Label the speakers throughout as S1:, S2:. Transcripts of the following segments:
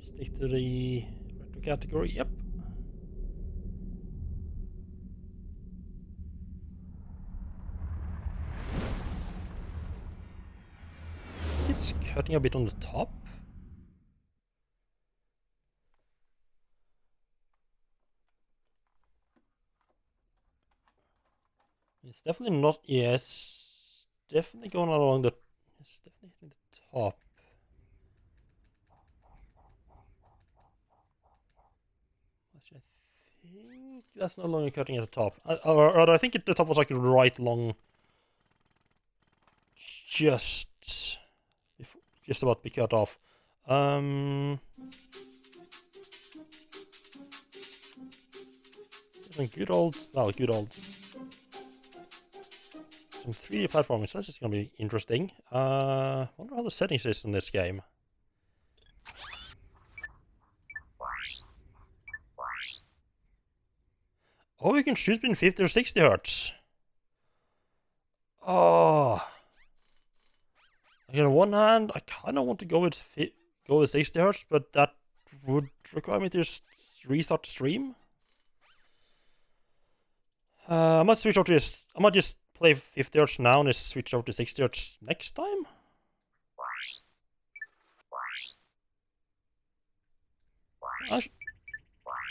S1: Stick to the retro category. Yep. It's cutting a bit on the top. It's definitely not. Yes, definitely going along the. It's definitely hitting the top. I think that's no longer cutting at the top. Or I think the top was like right long. Just about to be cut off. Good old. Some 3D platforming, so that's just gonna be interesting. Wonder how the settings is in this game. Oh, you can choose between 50 or 60 hertz. Oh. Like on one hand, I kind of want to go with 60 hertz, but that would require me to just restart the stream. I might switch over to this. I might just play 50 hertz now and just switch over to 60 hertz next time.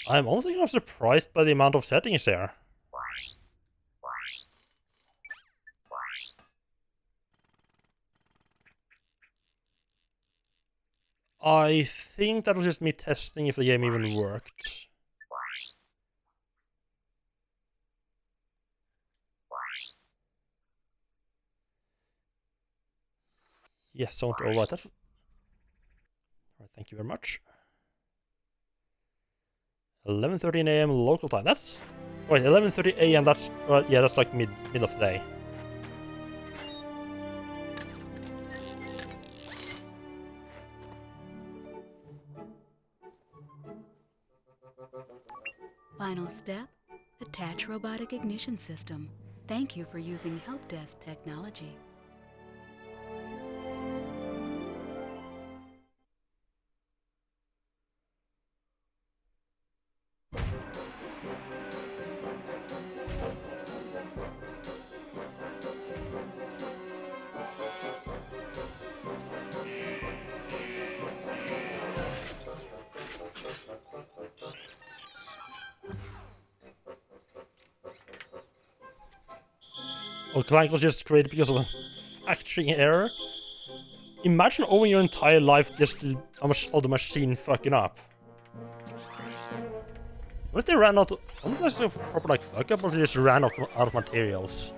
S1: I'm honestly kind of surprised by the amount of settings there. I think that was just me testing if the game even worked. Yes, I want to overwrite that. Alright, thank you very much. 11:13 a.m. local time. That's right. 11:30 a.m. That's yeah. That's like middle of the day.
S2: Final step: attach robotic ignition system. Thank you for using help desk technology.
S1: Oh, Clank was just created because of a factoring error. Imagine owing your entire life just to how much of the machine fucking up. What if they ran out? I wonder if that's a proper like fuck up, or if they just ran out of materials.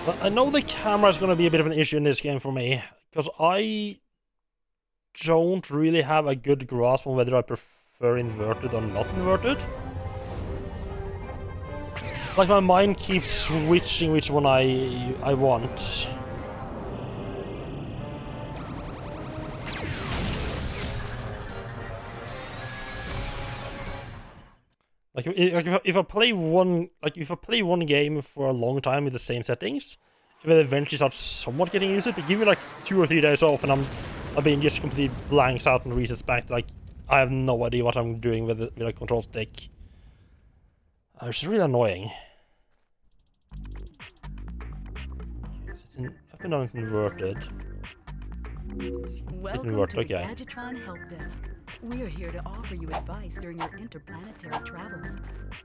S1: But I know the camera is going to be a bit of an issue in this game for me, because I don't really have a good grasp on whether I prefer inverted or not inverted. Like my mind keeps switching which one I want. Like if I play one game for a long time with the same settings, it will eventually start somewhat getting used to it. But give me like 2 or 3 days off, and I've been just completely blanks out and resets back. Like I have no idea what I'm doing with a control stick. It's really annoying. Okay, so it's up and down, it's inverted.
S2: Welcome to the Gadgetron Help Desk. We're here to offer you advice during your interplanetary travels.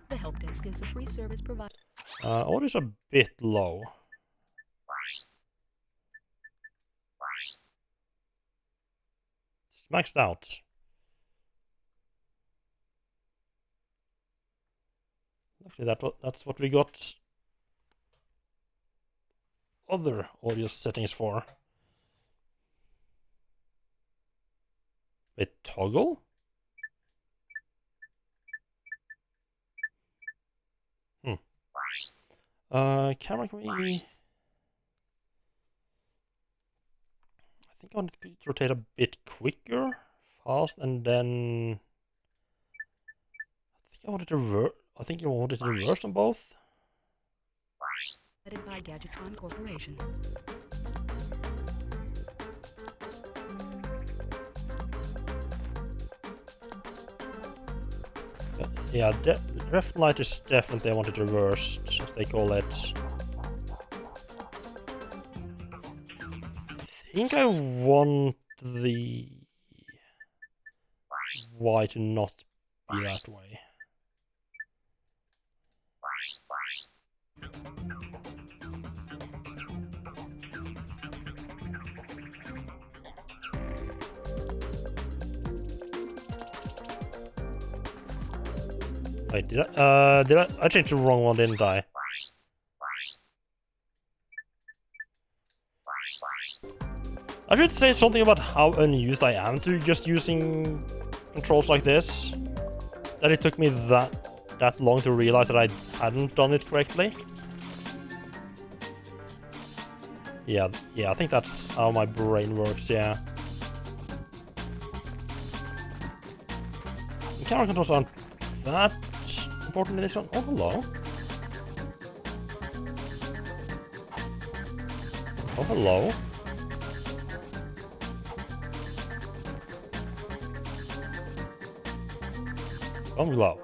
S2: The Help Desk is a free service provider.
S1: Audio is a bit low. It's maxed out. Actually, that's what we got other audio settings for. Wait, toggle? Camera can we... I think I want it to rotate a bit quicker, fast, and then I think I want it to reverse on both.
S2: Headed by Gadgetron Corporation.
S1: Yeah, left light is definitely I want it reversed, as they call it. I think I want the Y to not be that way. Wait, did I changed the wrong one, didn't I? I should say something about how unused I am to just using controls like this. That it took me that long to realize that I hadn't done it correctly. Yeah, I think that's how my brain works, yeah. The camera controls aren't that important in this one. Oh, hello. Oh, hello. Bomb glow.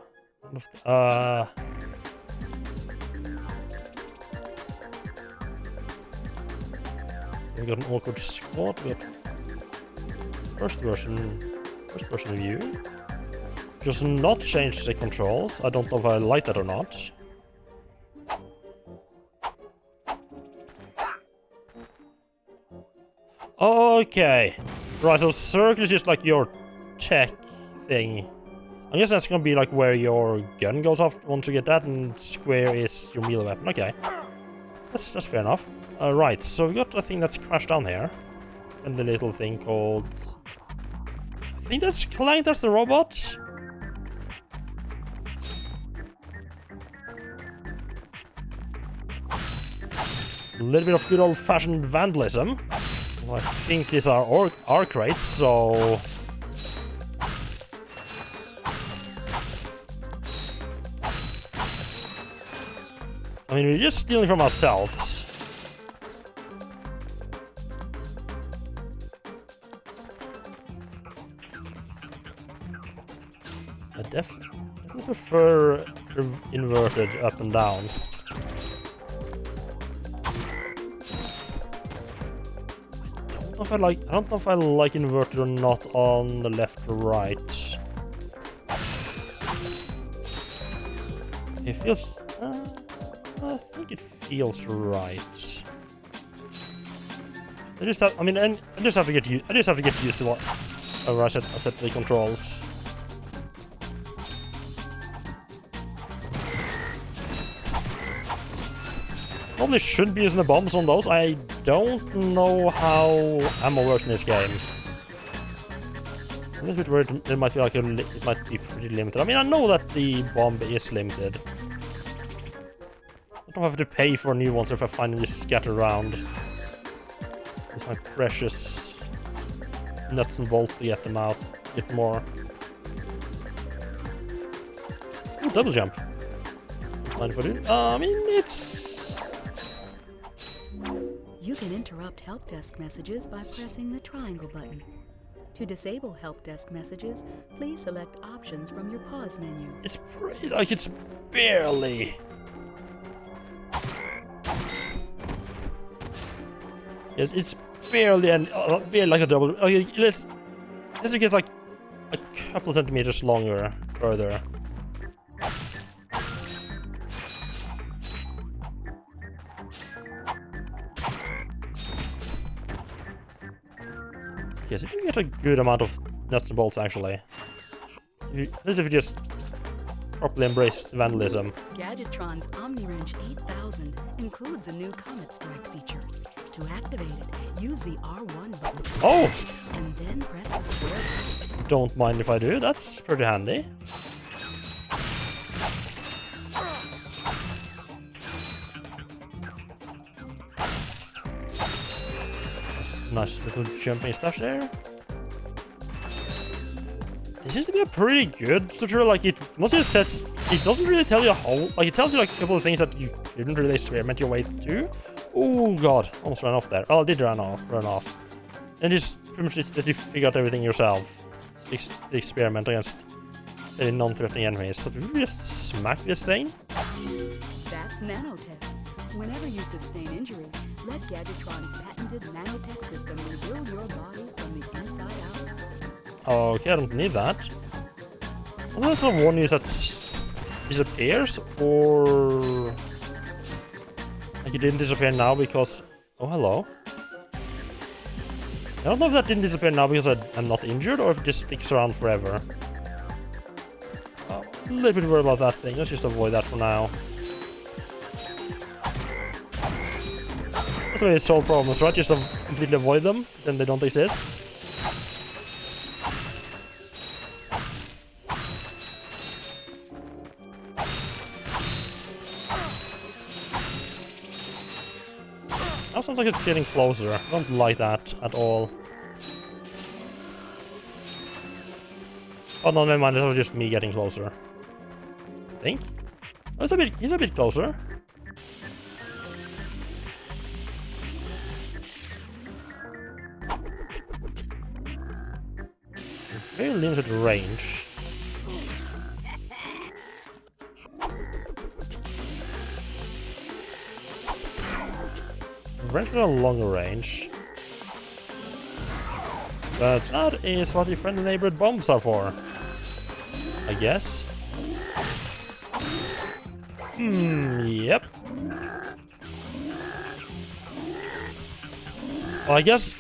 S1: We got an awkward squad. We got first person view. Just not change the controls. I don't know if I like that or not. Okay. Right, so circle is just like your tech thing. I guess that's gonna be like where your gun goes off once you get that, and square is your melee weapon. Okay. That's fair enough. Right, so we got a thing that's crashed down here. And the little thing called... I think that's Clank, that's the robot. A little bit of good old-fashioned vandalism. Well, I think these are our crates, so... I mean, we're just stealing from ourselves. I definitely prefer inverted up and down. I don't know if I like inverted or not on the left or right. It feels... I think it feels right. I just have to get used to what I set the controls. Probably should be using the bombs on those. I don't know how ammo works in this game. A little bit worried it might be it might be pretty limited. I mean, I know that the bomb is limited. I don't have to pay for new ones if I finally scatter around. It's my precious nuts and bolts to get them out. Get more. Ooh, double jump. Mind if I do? I mean, it's...
S2: You can interrupt help desk messages by pressing the triangle button. To disable help desk messages, please select options from your pause menu.
S1: It's pretty, like it's barely... Yes, it's barely like a double. Okay, let's get like a couple of centimeters longer further. Okay, so you get a good amount of nuts and bolts actually. At least if you just properly embrace vandalism.
S2: Gadgetron's OmniWrench 8000 includes a new Comet Strike feature. To activate it, use the R1 button.
S1: Oh!
S2: And then press the square button.
S1: Don't mind if I do, that's pretty handy. Nice little jumping stash there. This seems to be a pretty good tutorial. Like, it mostly just says, it doesn't really tell you how, like, it tells you like a couple of things that you didn't really experiment your way through. Oh god, almost ran off there. Oh, I did run off. And just pretty much just lets you figure out everything yourself. The experiment against any non-threatening enemies. So do we just smack this thing?
S2: That's nanotech. Whenever you sustain injury, let Gadgetron's patented nanotech system rebuild your body from the inside out.
S1: Okay, I don't need that. Unless the one is that disappears, or like it didn't disappear now because oh hello. I don't know if that didn't disappear now because I'm not injured or if it just sticks around forever. A little bit worried about that thing. Let's just avoid that for now. That's the way they solve problems, right? Just completely avoid them, then they don't exist. Now sounds like it's getting closer. I don't like that at all. Oh no, never mind. That was just me getting closer. I think. Oh, he's a bit closer. Very limited range. Range with a longer range. But that is what your friendly neighborhood bombs are for. I guess. Yep. Well, I guess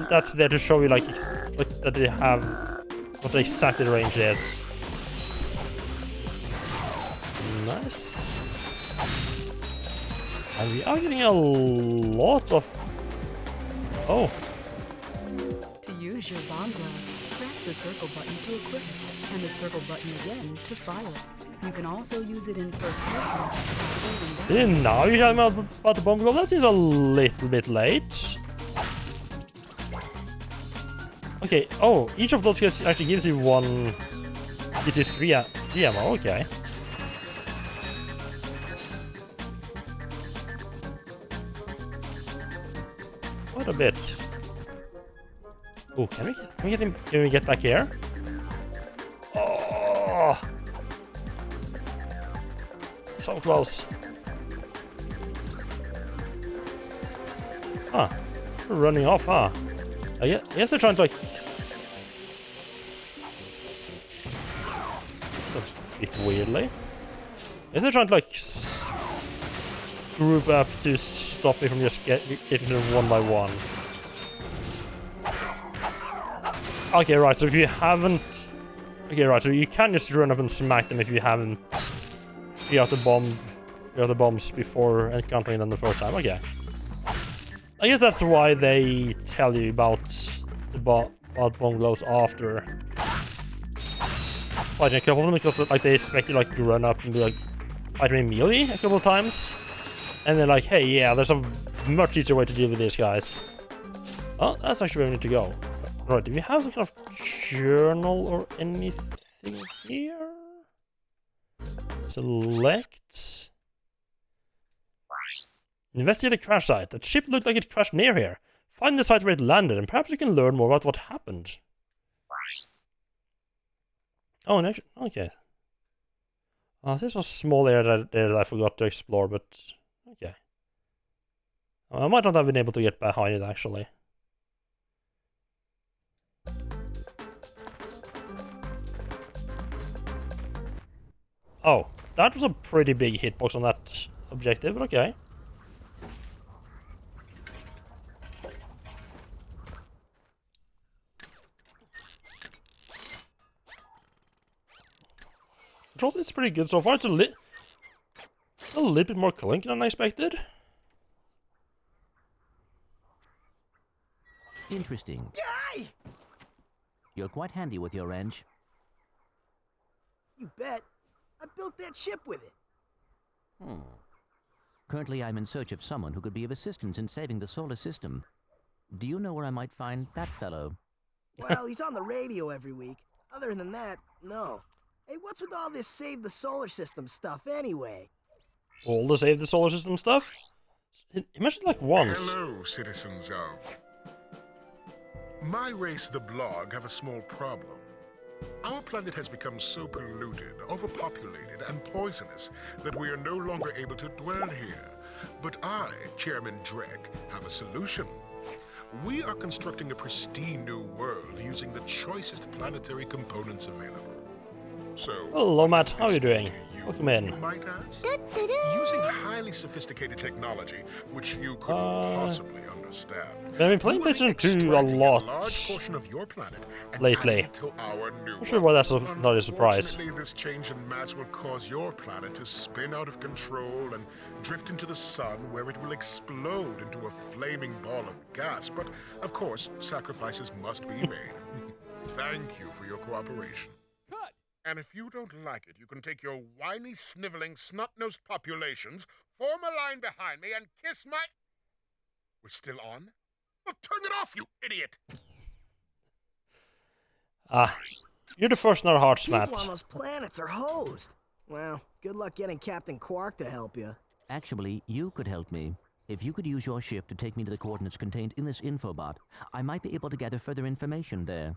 S1: that's there to show you like that they have what the exact range is. Nice. And we are getting a lot of... Oh.
S2: To use your bomb glove, press the circle button to equip it, and the circle button again to fire it. You can also use it in first person.
S1: Now you're talking about the bomb glove? That seems a little bit late. Okay, oh, each of those guys actually gives you one... Gives you three ammo, okay. Quite a bit. Oh, can we get him? Can we get back here? Oh, so close. Huh? We're running off, huh? I guess they're trying to like a bit weirdly. I guess they're trying to like group up to stop me from just getting them one by one. Okay, right, so if you haven't... Okay, right, so you can just run up and smack them if you haven't figured out the bombs before encountering them the first time. Okay. I guess that's why they tell you about the bomb gloves after fighting a couple of them, because like they expect you like to run up and be like fight me melee a couple of times. And they're like, hey, yeah, there's a much easier way to deal with these guys. Oh, that's actually where we need to go. Right, do we have some kind of journal or anything here? Select. Investigate the crash site. That ship looked like it crashed near here. Find the site where it landed, and perhaps you can learn more about what happened. Oh, and actually, okay. There's a small area there that I forgot to explore, but... Okay. I might not have been able to get behind it, actually. Oh, that was a pretty big hitbox on that objective, but okay. Control is pretty good so far. It's a little bit more Clank than I expected.
S3: Interesting.
S4: Yay!
S3: You're quite handy with your wrench.
S4: You bet. I built that ship with it.
S3: Currently, I'm in search of someone who could be of assistance in saving the solar system. Do you know where I might find that fellow?
S4: Well, he's on the radio every week. Other than that, no. Hey, what's with all this save the solar system stuff anyway?
S1: All the save the solar system stuff? He mentioned like once.
S5: Hello, citizens of... My race, the Blog, have a small problem. Our planet has become so polluted, overpopulated, and poisonous that we are no longer able to dwell here. But I, Chairman Drek, have a solution. We are constructing a pristine new world using the choicest planetary components available. So,
S1: Hello, Matt. How are you
S5: what
S1: doing?
S5: does this mean to
S1: Welcome in.
S5: you might ask? Using highly sophisticated technology, which you couldn't possibly understand.
S1: I've been playing
S5: we will be
S1: PlayStation 2 a
S5: extracting
S1: lot
S5: large portion of your planet and
S1: lately.
S5: adding it to our new
S1: Not sure why that's not a surprise.
S5: Unfortunately, this change in mass will cause your planet to spin out of control and drift into the sun, where it will explode into a flaming ball of gas. But, of course, sacrifices must be made. Thank you for your cooperation. And if you don't like it, you can take your whiny, sniveling, snot-nosed populations, form a line behind me, and kiss my... We're still on? Well, turn it off, you idiot!
S1: You're the first in our hearts,
S4: People
S1: Matt.
S4: on those planets are hosed. Well, good luck getting Captain Quark to help you.
S3: Actually, you could help me. If you could use your ship to take me to the coordinates contained in this infobot, I might be able to gather further information there.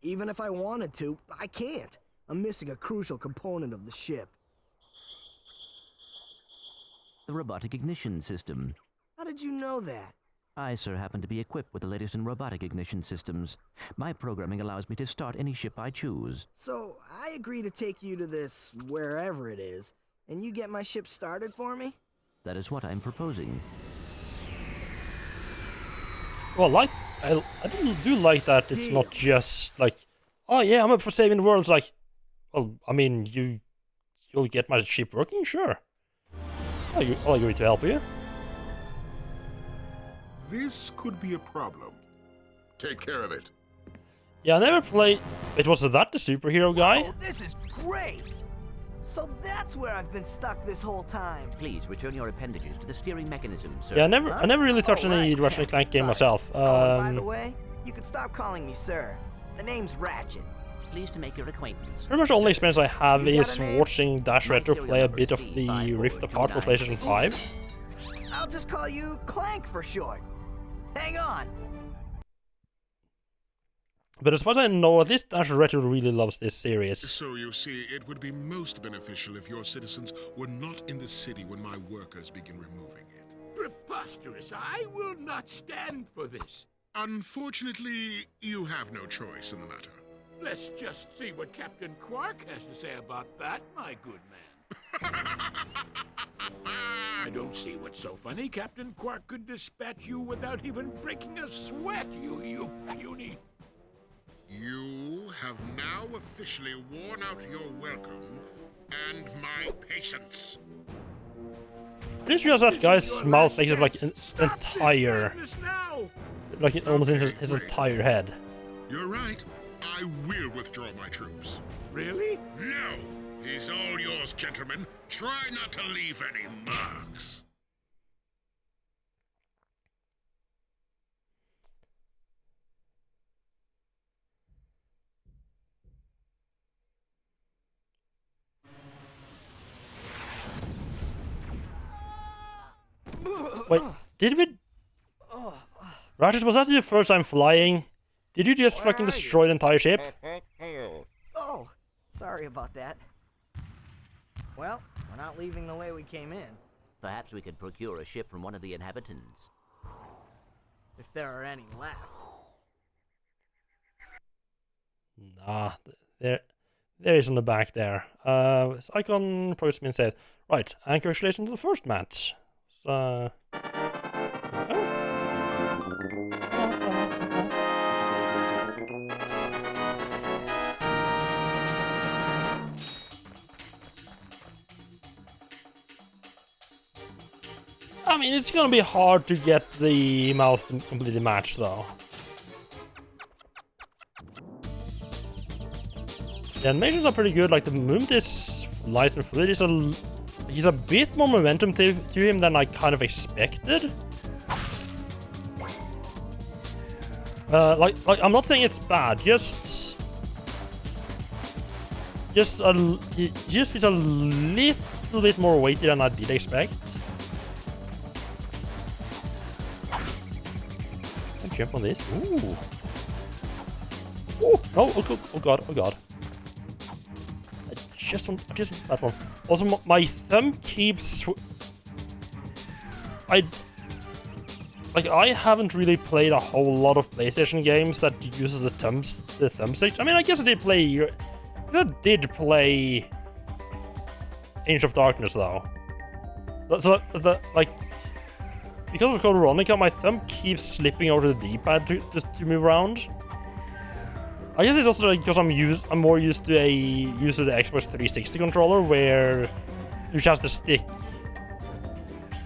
S4: Even if I wanted to, I can't. I'm missing a crucial component of the ship.
S3: The robotic ignition system.
S4: How did you know that?
S3: I, sir, happen to be equipped with the latest in robotic ignition systems. My programming allows me to start any ship I choose.
S4: So, I agree to take you to this, wherever it is, and you get my ship started for me?
S3: That is what I'm proposing.
S1: Well, I do like that it's not just like, oh yeah, I'm up for saving the world. It's like, well, I mean, you'll get my ship working, sure. I'll agree to help you.
S5: This could be a problem. Take care of it.
S1: Yeah, I never played... Wait, was that the superhero guy?
S4: Oh, this is great! So that's where I've been stuck this whole time.
S3: Please return your appendages to the steering mechanism, sir.
S1: Yeah, I never really touched any
S4: right.
S1: Ratchet and Clank game
S4: Sorry.
S1: myself.
S4: Oh, and by the way, you can stop calling me sir. The name's Ratchet.
S3: Pleased to make your acquaintance.
S1: Pretty much the only experience I have
S4: You got
S1: is
S4: a name?
S1: watching Dash
S3: My
S1: Retro
S3: serial
S1: play a
S3: number
S1: bit of
S3: is
S1: the Rift Apart for
S3: 35429.
S1: PlayStation 5.
S4: I'll just call you Clank for short. Hang on.
S1: But as far as I know, at least Dash Retro really loves this series.
S5: So you see, it would be most beneficial if your citizens were not in the city when my workers begin removing it.
S6: Preposterous! I will not stand for this.
S5: Unfortunately, you have no choice in the matter.
S6: Let's just see what Captain Quark has to say about that, my good man. I don't see what's so funny. Captain Quark could dispatch you without even breaking a sweat, you puny...
S5: You have now officially worn out your welcome and my patience.
S1: I just realized that guy's mouth makes it like an
S6: Stop this
S1: entire...
S6: madness now!
S1: Like almost in his
S5: Okay, great.
S1: entire head.
S5: You're right. I will withdraw my troops.
S6: Really?
S5: No! He's all yours, gentlemen. Try not to leave any marks.
S1: Wait, did we... Ratchet, was that your first time flying? Did you just fucking destroy the entire ship?
S4: Oh, sorry about that. Well, we're not leaving the way we came in.
S3: Perhaps we could procure a ship from one of the inhabitants.
S4: If there are any left.
S1: Nah, there is on the back there. So icon progress being said. Right, and congratulations to the first match. So, I mean, it's gonna be hard to get the mouse to completely match, though. The animations are pretty good. Like the movement is nice and fluid. He's a bit more momentum to him than I kind of expected. Like I'm not saying it's bad. Just feels a little bit more weighty than I did expect. Can jump on this. Ooh. Ooh. No. Oh god. Oh god. I just want that one. Also, my thumb keeps. I haven't really played a whole lot of PlayStation games that uses the thumbstick. I mean, I guess I did play Age of Darkness though. So like because of Code Veronica, my thumb keeps slipping over the D-pad to move around. I guess it's also like because I'm more used to the Xbox 360 controller where you just have to stick.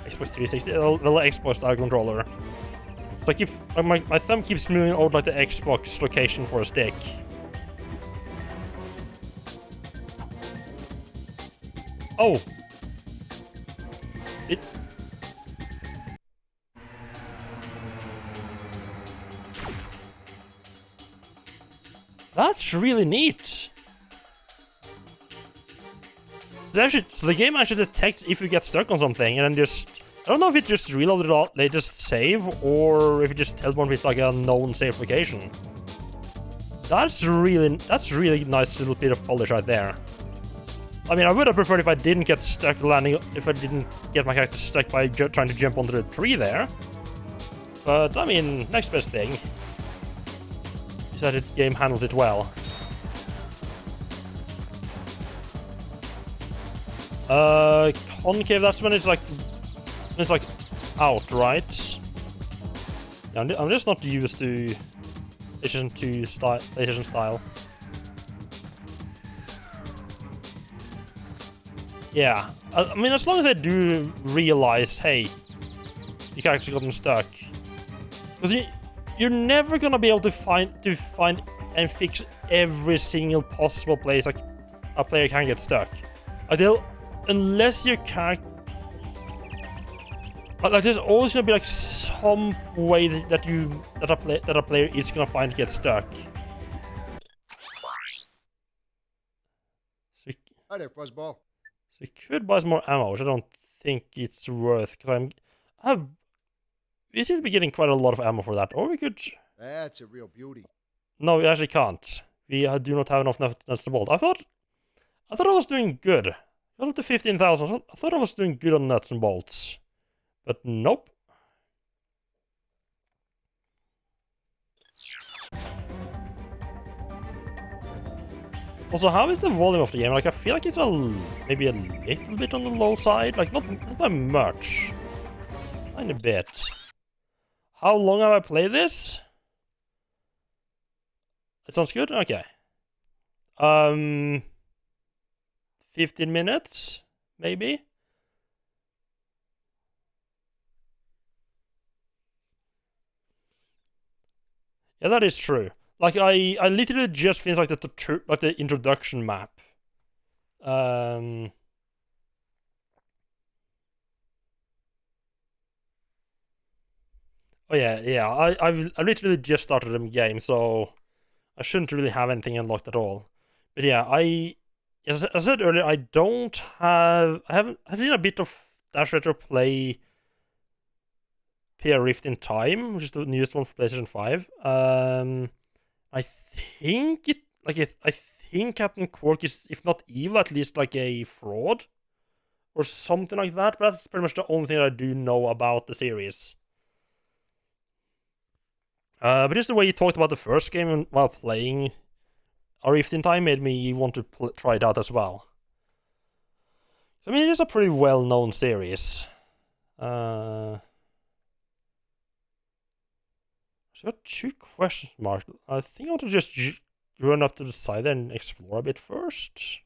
S1: Xbox 360, the Xbox style controller. It's like my thumb keeps moving over like the Xbox location for a stick. Oh. That's really neat. So the game actually detects if you get stuck on something, and then just I don't know if it just reloaded the latest save or if it just teleported with like a known save location. That's really nice little bit of polish right there. I mean, I would have preferred if I didn't get stuck if I didn't get my character stuck by trying to jump onto the tree there. But I mean, next best thing is that the game handles it well. Concave, that's when it's like out, right? Yeah, I'm just not used to PlayStation style. Yeah, I mean, as long as I do realize, hey, you can actually gotten stuck, because you're never gonna be able to find and fix every single possible place like a player can get stuck. Unless your character, like, there's always gonna be like some way that a player is gonna find to get stuck.
S7: Hi there, Fuzzball.
S1: So we could buy some more ammo, which I don't think it's worth, because we seem to be getting quite a lot of ammo for that. Or we could.
S7: That's a real beauty.
S1: No, we actually can't. We do not have enough nuts and bolts. I thought I was doing good. Got up to 15,000. I thought I was doing good on nuts and bolts. But nope. Also, how is the volume of the game? Like, I feel like it's maybe a little bit on the low side. Like, not by much. Tiny bit. How long have I played this? It sounds good? Okay. 15 minutes, maybe? Yeah, that is true. Like, I literally just finished like the introduction map. Oh yeah. I literally just started the game, so I shouldn't really have anything unlocked at all. But yeah, as I said earlier, I've seen a bit of Dash Retro play PR Rift in Time, which is the newest one for PlayStation 5. I think Captain Quark is, if not evil, at least like a fraud or something like that. But that's pretty much the only thing I do know about the series. But just the way you talked about the first game while playing A Rift in Time made me want to try it out as well. I mean, it is a pretty well-known series. So I got 2 question marks. I think I want to just run up to the side and explore a bit first.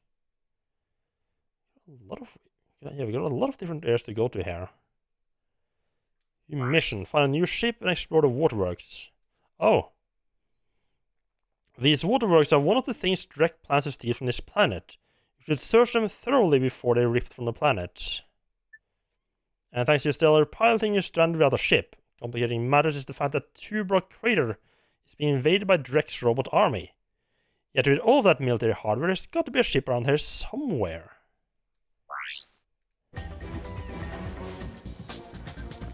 S1: We got a lot of different areas to go to here. Mission: find a new ship and explore the waterworks. Oh. These waterworks are one of the things Drek plans to steal from this planet. You should search them thoroughly before they're ripped from the planet. And thanks to your stellar piloting, you're stranded without a ship. Complicating matters is the fact that Tubrok Crater is being invaded by Drek's robot army. Yet with all of that military hardware, there's got to be a ship around here somewhere.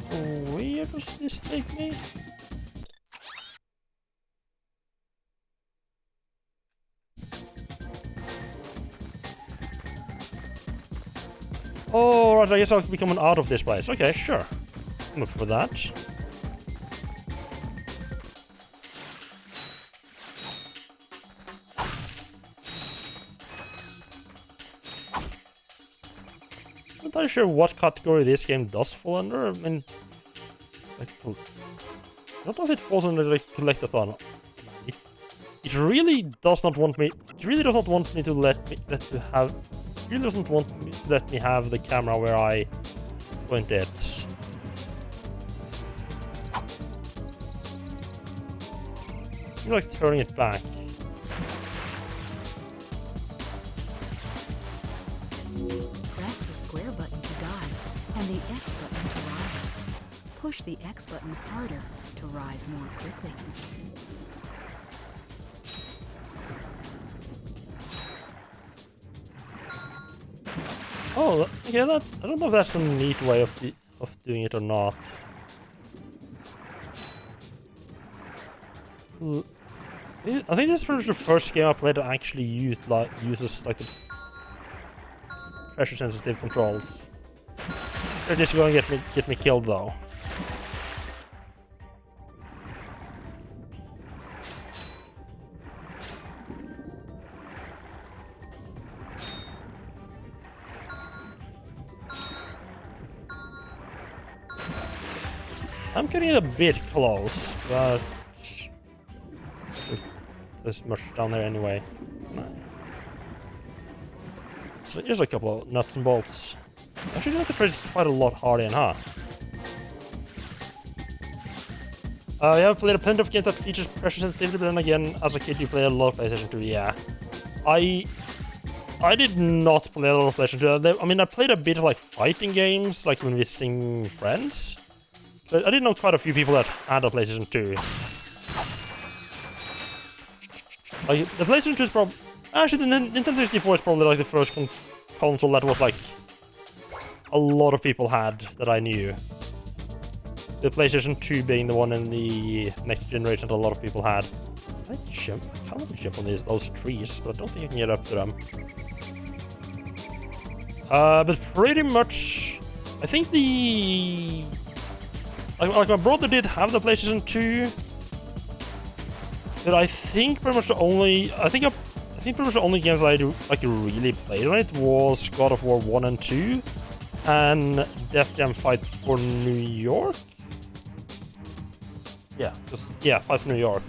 S1: So where does this take me? Oh, right, I guess I'll be coming out of this place. Okay, sure. Look for that. I'm not entirely sure what category this game does fall under. I mean, like, I don't know if it falls under like collectathon. It really does not want me. It really does not want me to have. It really doesn't want me to let me have the camera where I point it. I'm like turning it back.
S2: Press the square button to dive and the X button to rise. Push the X button harder to rise more quickly.
S1: Oh, okay. That I don't know if that's a neat way of doing it or not. I think this is pretty much the first game I played that actually uses like the pressure sensitive controls. They're just going to get me killed though. I'm getting a bit close, but there's much down there anyway. So here's a couple of nuts and bolts. Actually, you have to press quite a lot harder, huh? Yeah, I've played plenty of games that features pressure sensitivity, but then again, as a kid, you played a lot of PlayStation 2. Yeah, I did not play a lot of PlayStation 2. I mean, I played a bit of like fighting games, like when visiting friends. But I did know quite a few people that had a PlayStation 2. Like, the PlayStation 2 is probably... Actually, the Nintendo 64 is probably like the first console that was like... a lot of people had that I knew. The PlayStation 2 being the one in the next generation that a lot of people had. I jump? I can't jump on those trees, but I don't think I can get up to them. But pretty much... I think the... Like my brother did have the PlayStation 2, but I think pretty much the only pretty much the only games I really played on it was God of War 1 and 2 and Def Jam Fight for New York. Yeah, Fight for New York.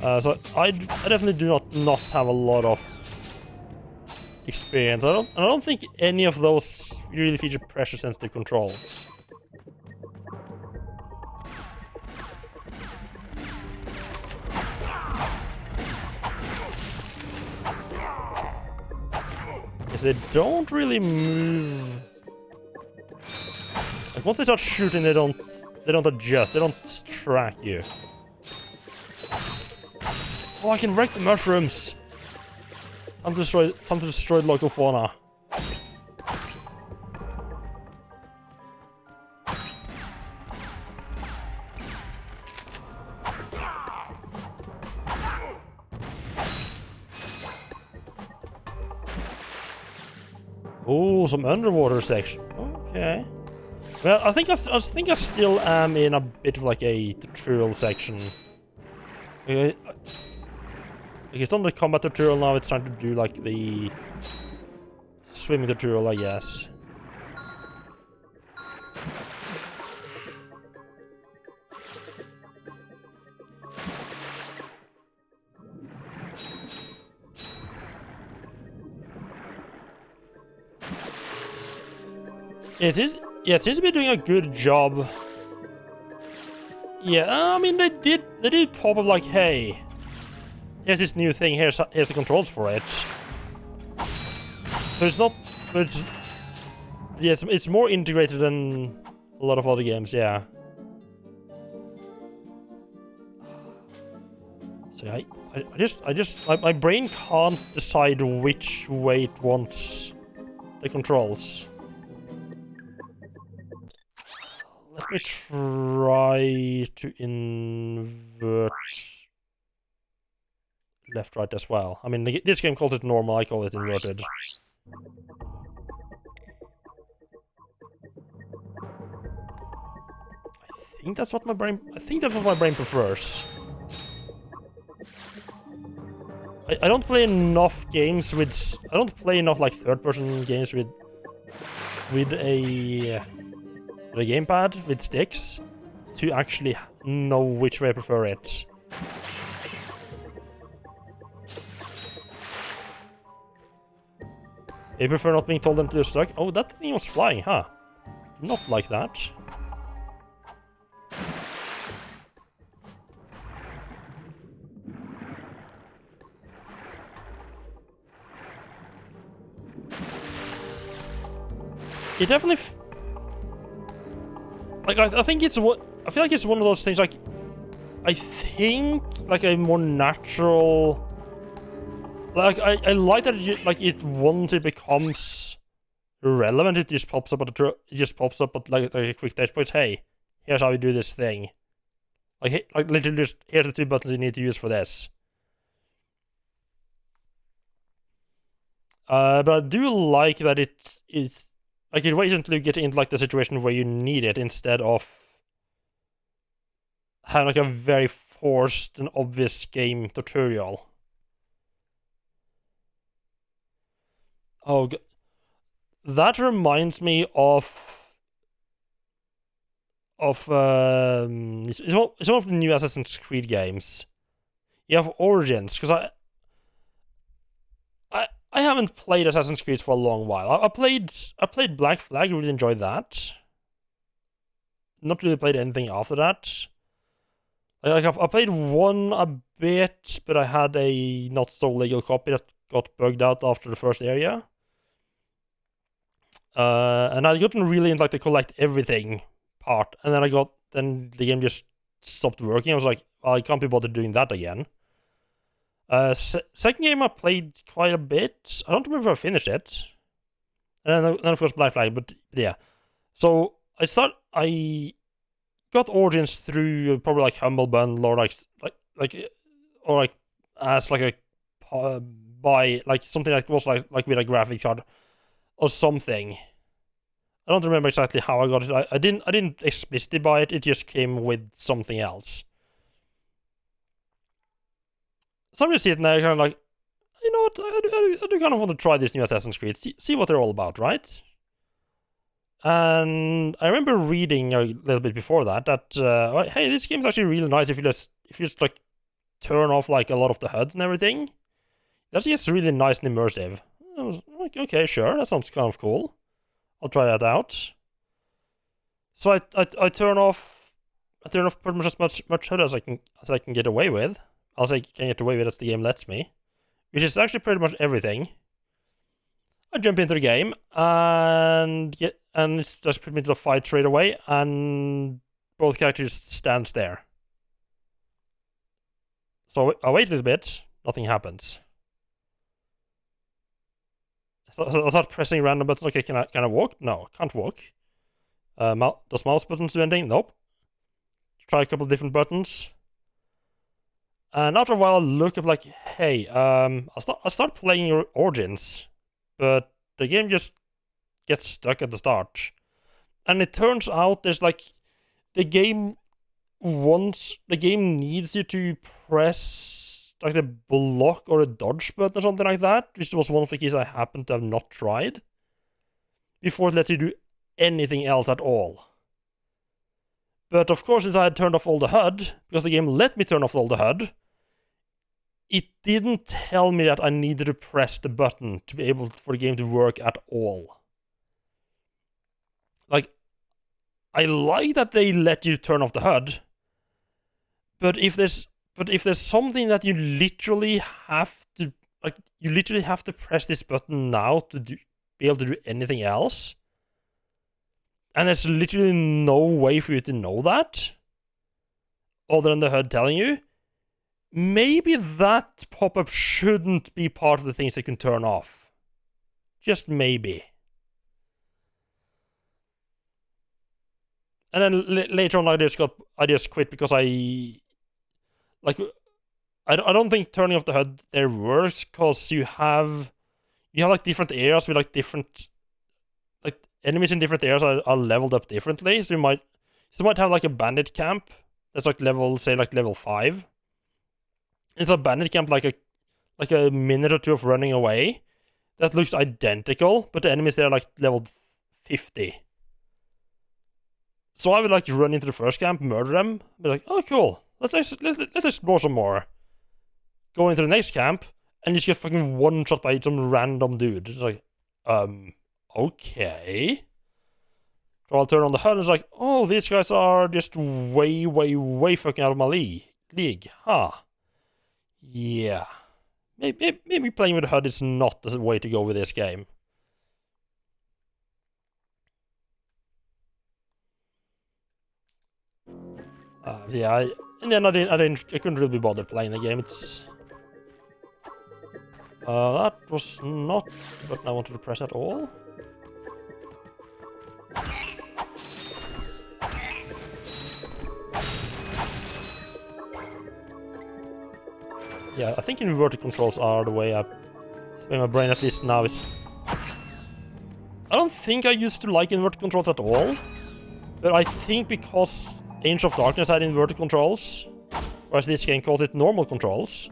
S1: So I definitely do not have a lot of experience. I don't think any of those really feature pressure sensitive controls. Because they don't really move. Like once they start shooting, they don't adjust. They don't track you. Oh, I can wreck the mushrooms! Time to destroy local fauna. Oh, some underwater section. Okay. Well, I think I still am in a bit of like a tutorial section. Okay. It's on the combat tutorial now, it's time to do like the swimming tutorial, I guess. It seems to be doing a good job. Yeah, I mean they did pop up like, hey, here's this new thing, here's the controls for it. So it's not But it's more integrated than a lot of other games, yeah. So my brain can't decide which way it wants the controls. Let me try to invert left, right as well. I mean, this game calls it normal, I call it inverted. I think that's what my brain prefers. I don't play enough games with... I don't play enough like third-person games with a gamepad, with sticks, to actually know which way I prefer it. I prefer not being told them to do stuck. Oh, that thing was flying, huh? Not like that. It definitely... like, I think it's what... I feel like it's one of those things, like... I think, like, a more natural... Like, I like that it once it becomes relevant, it just pops up at like a quick touch point. Hey, here's how you do this thing. Like literally just, here's the 2 buttons you need to use for this. But I do like that it's like it waits until you get into like the situation where you need it, instead of having like a very forced and obvious game tutorial. Oh, that reminds me of it's one of the new Assassin's Creed games. You have Origins, because I haven't played Assassin's Creed for a long while. I played Black Flag, really enjoyed that. Not really played anything after that. Like I played one a bit, but I had a not so legal copy that got bugged out after the first area. And I'd gotten really into like the collect everything part, and then the game just stopped working. I was like, well, I can't be bothered doing that again. Second game I played quite a bit. I don't remember if I finished it. And then of course Black Flag, but yeah. So I got Origins through probably like Humble Bundle, or like as like a buy, like something that was like with a graphic card or something. I don't remember exactly how I got it. I didn't explicitly buy it. It just came with something else. So I'm just sitting there kind of like, you know what, I do kind of want to try this new Assassin's Creed, see what they're all about, right? And I remember reading a little bit before that, hey, this game's actually really nice if you just like turn off like a lot of the HUDs and everything. That gets really nice and immersive. I was like, okay, sure, that sounds kind of cool. I'll try that out. So I turn off pretty much as much HUD as I can get away with. I'll say can get away with as the game lets me, which is actually pretty much everything. I jump into the game and it's just put me into the fight straight away, and both characters stands there. So I wait a little bit, nothing happens. So I start pressing random buttons. Okay, can I walk? No, can't walk. Does mouse buttons do anything? Nope. Try a couple of different buttons. And after a while, I look up like, hey, I start playing your Origins, but the game just gets stuck at the start. And it turns out there's like, the game needs you to press like the block or a dodge button or something like that, which was one of the keys I happened to have not tried, before it lets you do anything else at all. But of course, since I had turned off all the HUD, because the game let me turn off all the HUD, it didn't tell me that I needed to press the button to be able for the game to work at all. Like, I like that they let you turn off the HUD, but if there's something that you literally have to press this button now to do, be able to do anything else. And there's literally no way for you to know that, other than the HUD telling you. Maybe that pop-up shouldn't be part of the things they can turn off. Just maybe. And then later on, I just quit because I don't think turning off the HUD there works, because you have like different areas with like different enemies in different areas are leveled up differently. So you might have like a bandit camp that's like level 5. It's a bandit camp like a minute or two of running away that looks identical, but the enemies there are like level 50. So I would like to run into the first camp, murder them, be like, oh cool, let's explore some more. Go into the next camp and just get fucking one shot by some random dude. It's like, okay. So I'll turn on the HUD and it's like, oh, these guys are just way, way, way fucking out of my league. Huh. Yeah. Maybe playing with the HUD is not the way to go with this game. Yeah, in the end I couldn't really be bothered playing the game. It's... that was not the button I wanted to press at all. Yeah, I think inverted controls are the way my brain at least now is... I don't think I used to like inverted controls at all, but I think because Age of Darkness had inverted controls, whereas this game calls it normal controls,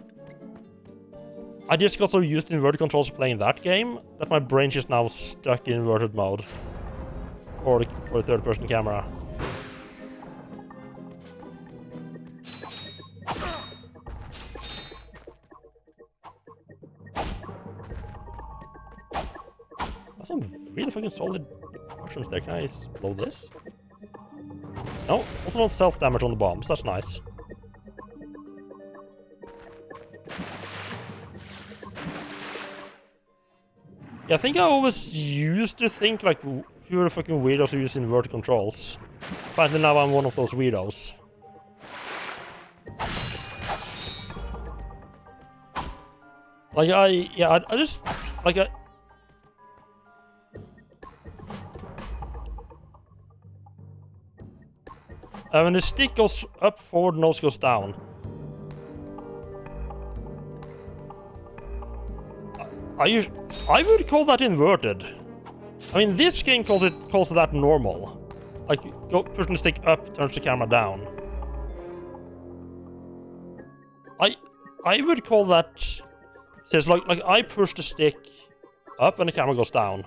S1: I just got so used to inverted controls playing that game that my brain's just now stuck in inverted mode for the third-person camera. That's some really fucking solid mushrooms there. Can I blow this? No, also not self-damage on the bombs. That's nice. Yeah, I think I always used to think, like, who are the fucking weirdos who use inverted controls? Apparently now I'm one of those weirdos. Like, I just... Like, when the stick goes up, forward, nose goes down. I would call that inverted. I mean, this game calls that normal. Like, pushing the stick up turns the camera down. I would call that... Says like I push the stick up and the camera goes down.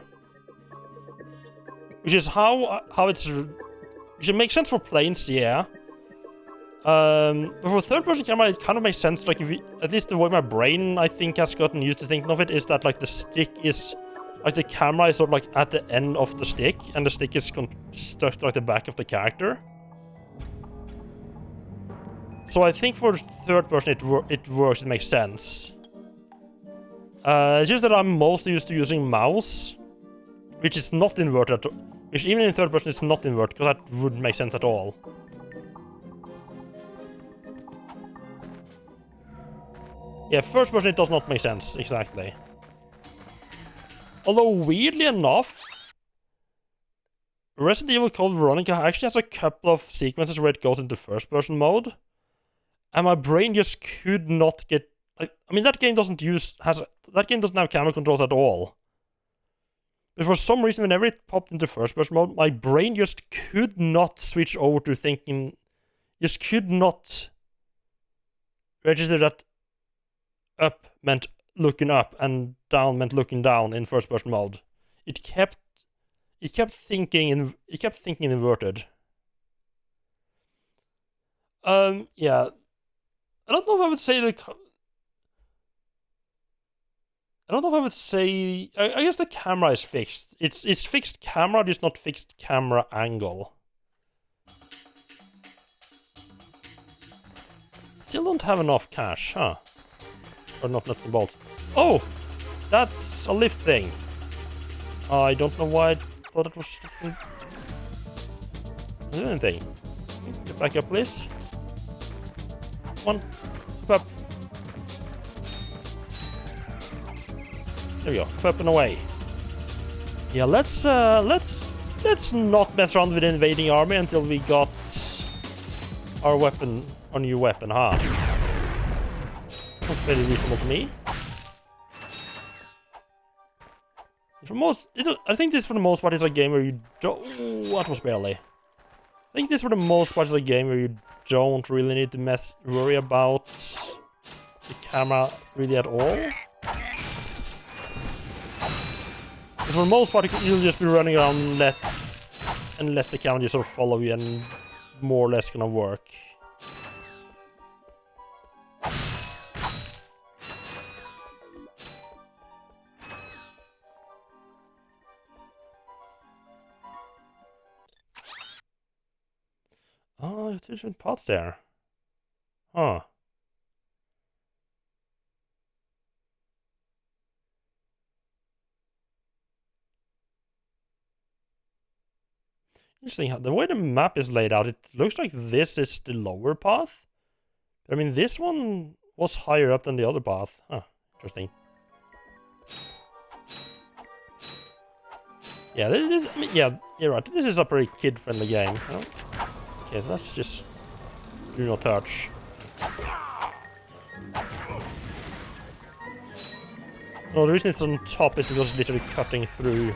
S1: Which is how it's... Which it makes sense for planes, yeah. But for third-person camera, it kind of makes sense. Like, at least the way my brain, I think, has gotten used to thinking of it, is that like the stick is, like the camera is sort of like at the end of the stick, and the stick is stuck to like the back of the character. So I think for third-person, it works. It makes sense. It's just that I'm mostly used to using mouse, which is not inverted. Which even in third-person, it's not inverted, because that wouldn't make sense at all. Yeah, first person it does not make sense, exactly. Although, weirdly enough, Resident Evil Code Veronica actually has a couple of sequences where it goes into first person mode. And my brain just could not get... Like, I mean, that game doesn't have camera controls at all. But for some reason, whenever it popped into first person mode, my brain just could not switch over to thinking... Just could not register that up meant looking up and down meant looking down in first person mode. It kept thinking inverted. Yeah. I don't know if I would say I guess the camera is fixed. It's fixed camera, just not fixed camera angle. Still don't have enough cash, huh? Or not nuts and bolts. Oh! That's a lift thing. I don't know why I thought it was do anything. Get back up, please. Come on, up. There we go. Up and away. Yeah, let's not mess around with the invading army until we got our new weapon, huh? That's very reasonable to me. I think this for the most part is a game where you don't. Ooh, that was barely. I think this for the most part is a game where you don't really need to worry about the camera really at all. Because for the most part, you'll just be running around and let the camera just sort of follow you and more or less gonna work. Oh, there's 2 different pots there. Huh. Interesting. The way the map is laid out, it looks like this is the lower path. I mean, this one was higher up than the other path. Huh. Interesting. Yeah, I mean, yeah, you're right. This is a pretty kid-friendly game. You know? Okay, so that's just do not touch. No, the reason it's on top is because it's literally cutting through.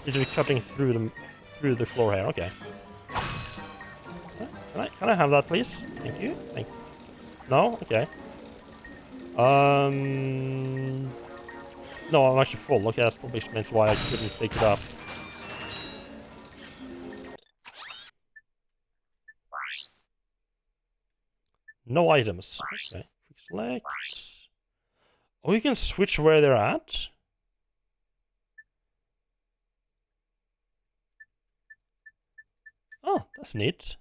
S1: Literally cutting through the floor here. Okay. Can I have that, please? Thank you. Thank you. No? Okay. No, I'm actually full. Okay, that probably explains why I couldn't pick it up. No items. Okay. Select. Oh, you can switch where they're at? Oh, that's neat.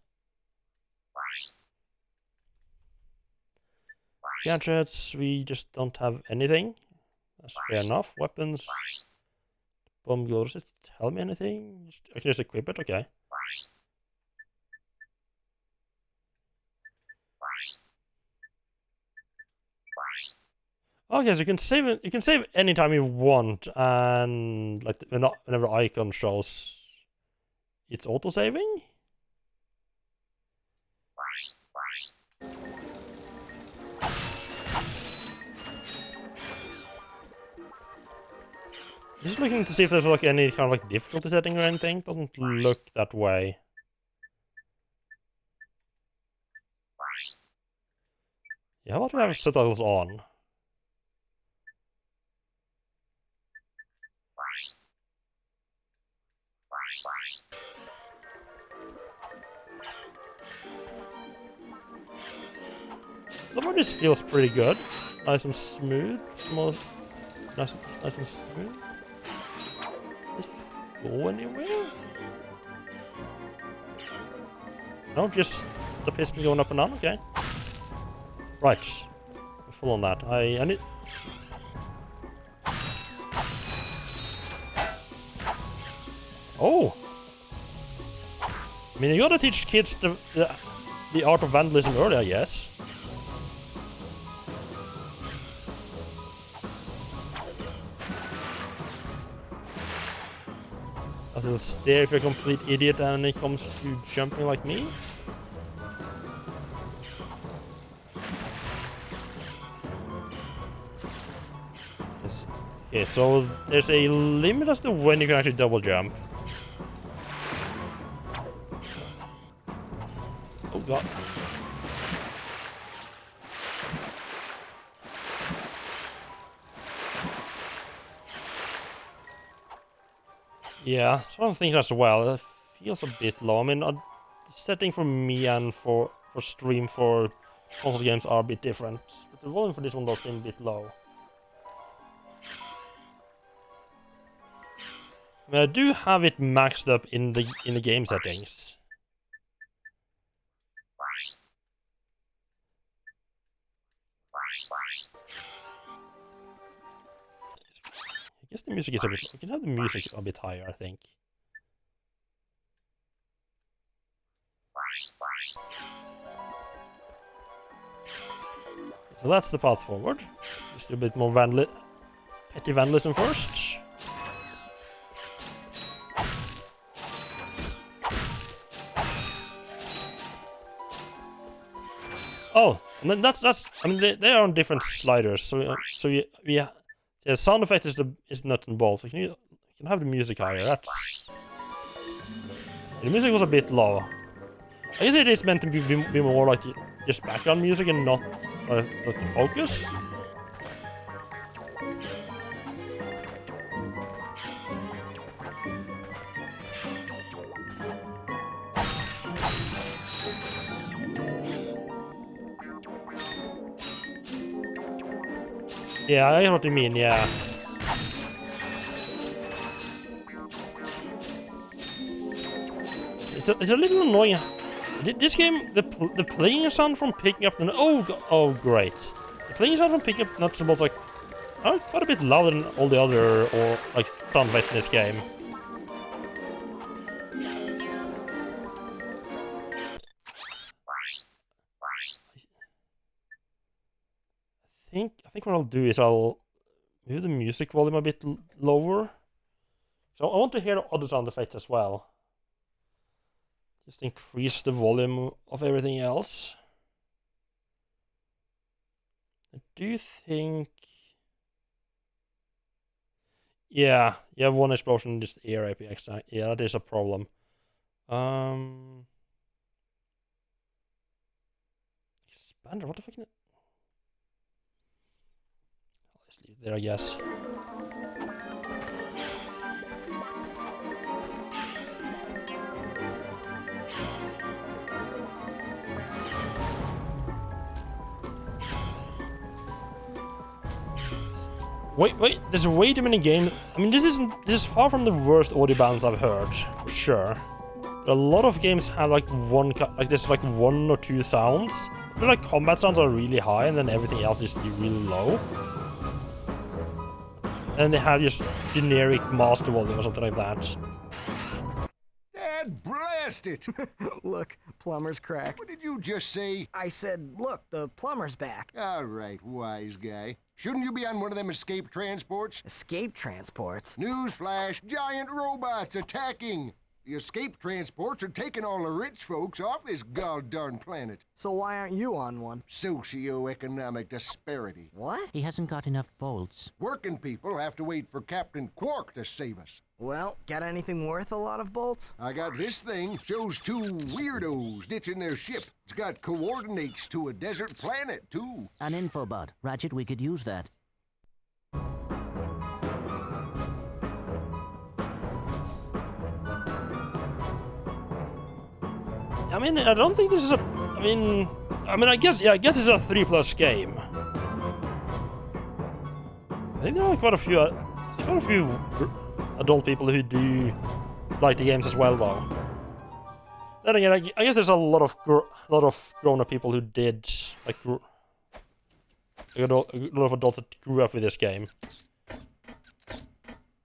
S1: Gadgets, we just don't have anything. That's fair enough. Weapons. Bomb glows, does it tell me anything? I can just equip it, okay. Okay, so you can save it. You can save anytime you want, and like whenever icon shows, it's auto saving. Just looking to see if there's like any kind of like difficulty setting or anything. Doesn't look that way. Yeah, how about we have subtitles on? Some of this feels pretty good. Nice and smooth. Nice and smooth. Does this go anywhere? No, just the piston going up and down? Okay. Right. I'm full on that. I need... Oh! I mean, you gotta teach kids the art of vandalism early, I guess. A little stare if you're a complete idiot and it comes to jumping like me. Yes. Okay, so there's a limit as to when you can actually double jump. Oh god. Yeah, so I'm thinking as well. It feels a bit low. I mean, the setting for me and for stream for console games are a bit different, but the volume for this one does seem a bit low. I mean, I do have it maxed up in the game settings. guess the music is a bit... We can have the music a bit higher, I think. So that's the path forward. Just a bit more petty vandalism first. Oh, and then that's. I mean, they are on different sliders. So yeah, sound effect is nuts and bolts. So you can have the music higher. The music was a bit low. I guess it is meant to be more like just background music and not the focus. Yeah, I know what you mean, yeah. It's a little annoying. This game, the playing sound from picking up the... Oh, great. The playing sound from picking up nuts and bolts like quite a bit louder than all the other like sound effects in this game. I think what I'll do is I'll move the music volume a bit lower. So I want to hear other sound effects as well. Just increase the volume of everything else. I do think... Yeah, you have one explosion in this air APX. Yeah, that is a problem. Expander, what the fuck? Let's leave it there, I guess. Wait, there's way too many games. I mean, this is far from the worst audio balance I've heard, for sure. But a lot of games have like there's like one or two sounds. So like combat sounds are really high and then everything else is really low. And they have just generic master volume or something like that.
S7: Dad, blast it!
S4: Look, plumber's crack.
S7: What did you just say?
S4: I said, look, the plumber's back.
S7: All right, wise guy. Shouldn't you be on one of them escape transports?
S4: Escape transports?
S7: Newsflash, giant robots attacking! The escape transports are taking all the rich folks off this god-darn planet.
S4: So why aren't you on one?
S7: Socioeconomic disparity.
S4: What?
S3: He hasn't got enough bolts.
S7: Working people have to wait for Captain Quark to save us.
S4: Well, got anything worth a lot of bolts?
S7: I got this thing. Shows two weirdos ditching their ship. It's got coordinates to a desert planet, too.
S3: An infobot. Ratchet, we could use that.
S1: I mean, I don't think this is a... I guess it's a 3+ game. I think there are quite a few adult people who do like the games as well, though. Then again, I guess there's a lot of grown-up people who did like a lot of adults that grew up with this game.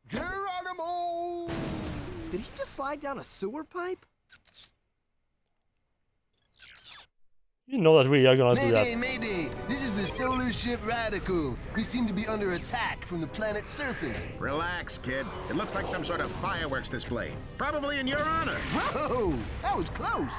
S7: Geronimo!
S4: Did he just slide down a sewer pipe?
S1: You know that we are gonna do that.
S8: Mayday! This is the solar ship Radical. We seem to be under attack from the planet's surface.
S6: Relax, kid. It looks like some sort of fireworks display. Probably in your honor.
S8: Whoa! That was close!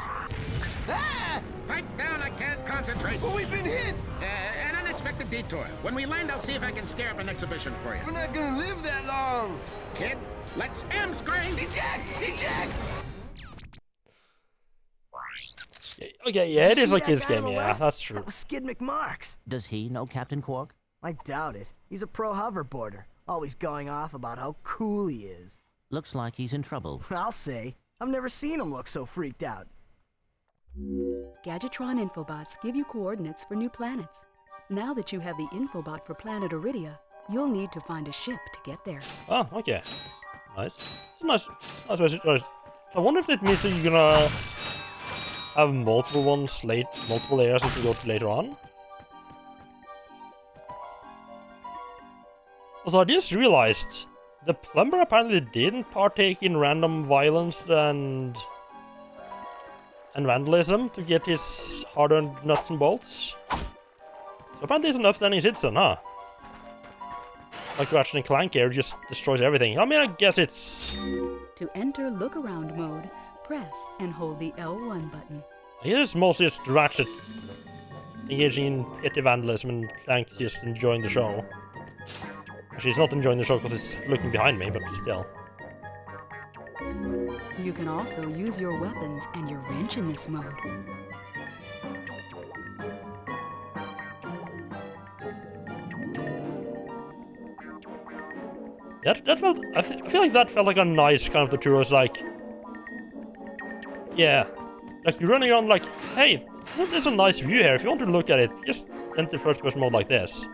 S8: Ah!
S6: Pipe down, I can't concentrate.
S8: Well, we've been hit!
S6: An unexpected detour. When we land, I'll see if I can scare up an exhibition for you.
S8: We're not gonna live that long!
S6: Kid, let's M-screen!
S8: Eject! Eject!
S1: Okay, yeah, it is
S4: See
S1: like
S4: that
S1: his
S4: guy on
S1: game,
S4: the
S1: yeah,
S4: left?
S1: that's true.
S4: That was Skid McMarks.
S3: Does he know Captain Quark?
S4: I doubt it. He's a pro hoverboarder, always going off about how cool he is.
S3: Looks like he's in trouble.
S4: I'll say. I've never seen him look so freaked out.
S2: Gadgetron infobots give you coordinates for new planets. Now that you have the infobot for planet Iridia, you'll need to find a ship to get there.
S1: Oh, okay. Nice. It's a nice way. I wonder if it means that you're gonna have multiple areas you can go to later on. Also, I just realized The plumber apparently didn't partake in random violence and vandalism to get his hard-earned nuts and bolts. So apparently he's an upstanding citizen, huh? Like Ratchet and Clank here, just destroys everything. I mean, I guess it's...
S2: To enter look-around mode, press and hold the L1 button.
S1: I guess it's mostly just Ratchet engaging in petty vandalism and Clank just enjoying the show. Actually, he's not enjoying the show because he's looking behind me, but still.
S2: You can also use your weapons and your wrench in this mode.
S1: That felt... I feel like that felt like a nice kind of tutorial. Like... Yeah. Like, you're running around like, hey, there's a nice view here. If you want to look at it, just enter first-person mode like this.